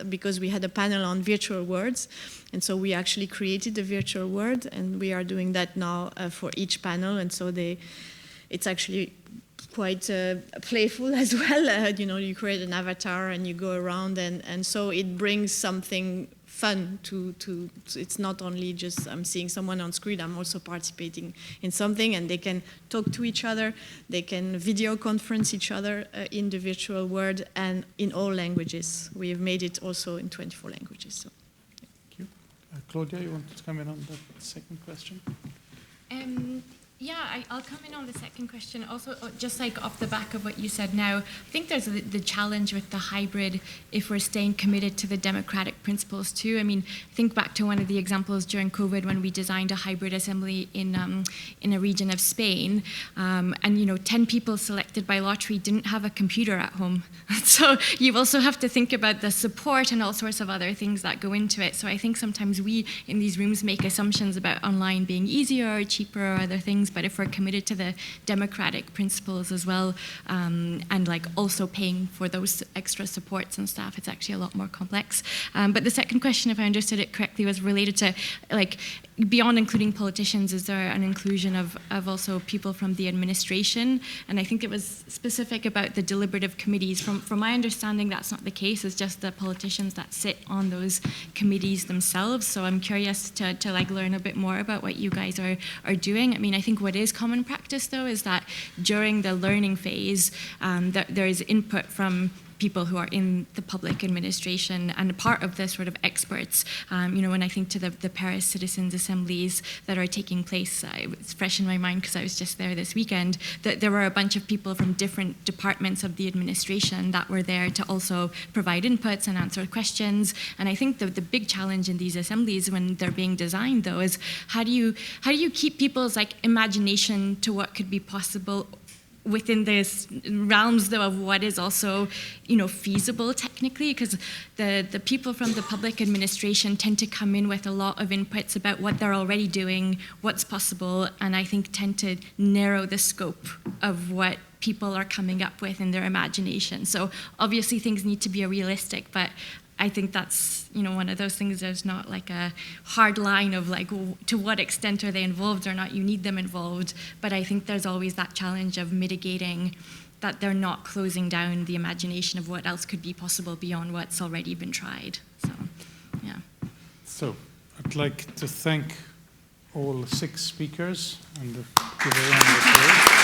because we had a panel on virtual words. And so we actually created a virtual word, and we are doing that now for each panel. And so it's actually quite playful as well. You create an avatar and you go around, and so it brings something fun to it's not only just I'm seeing someone on screen, I'm also participating in something, and they can talk to each other, they can video conference each other in the virtual world, and in all languages. We have made it also in 24 languages. So. Claudia, you wanted to come in on that second question? Yeah, I'll come in on the second question. Also, just like off the back of what you said now, I think there's the challenge with the hybrid if we're staying committed to the democratic principles too. I mean, think back to one of the examples during COVID when we designed a hybrid assembly in a region of Spain, and 10 people selected by lottery didn't have a computer at home. So you also have to think about the support and all sorts of other things that go into it. So I think sometimes we in these rooms make assumptions about online being easier or cheaper or other things. But if we're committed to the democratic principles as well, and like also paying for those extra supports and stuff, it's actually a lot more complex. But the second question, if I understood it correctly, was related to like beyond including politicians, is there an inclusion of also people from the administration? And I think it was specific about the deliberative committees. From my understanding, that's not the case. It's just the politicians that sit on those committees themselves. So I'm curious to like learn a bit more about what you guys are doing. I mean, I think what is common practice though is that during the learning phase, that there is input from people who are in the public administration and a part of the sort of experts. When I think to the Paris Citizens Assemblies that are taking place, it's fresh in my mind because I was just there this weekend, that there were a bunch of people from different departments of the administration that were there to also provide inputs and answer questions. And I think the big challenge in these assemblies when they're being designed though is how do you keep people's like imagination to what could be possible within this realms though of what is also feasible technically, because the people from the public administration tend to come in with a lot of inputs about what they're already doing, what's possible, and I think tend to narrow the scope of what people are coming up with in their imagination. So obviously things need to be realistic, but I think that's one of those things. There's not like a hard line of like to what extent are they involved or not. You need them involved, but I think there's always that challenge of mitigating that they're not closing down the imagination of what else could be possible beyond what's already been tried. So, yeah. So I'd like to thank all 6 speakers and give a round of applause.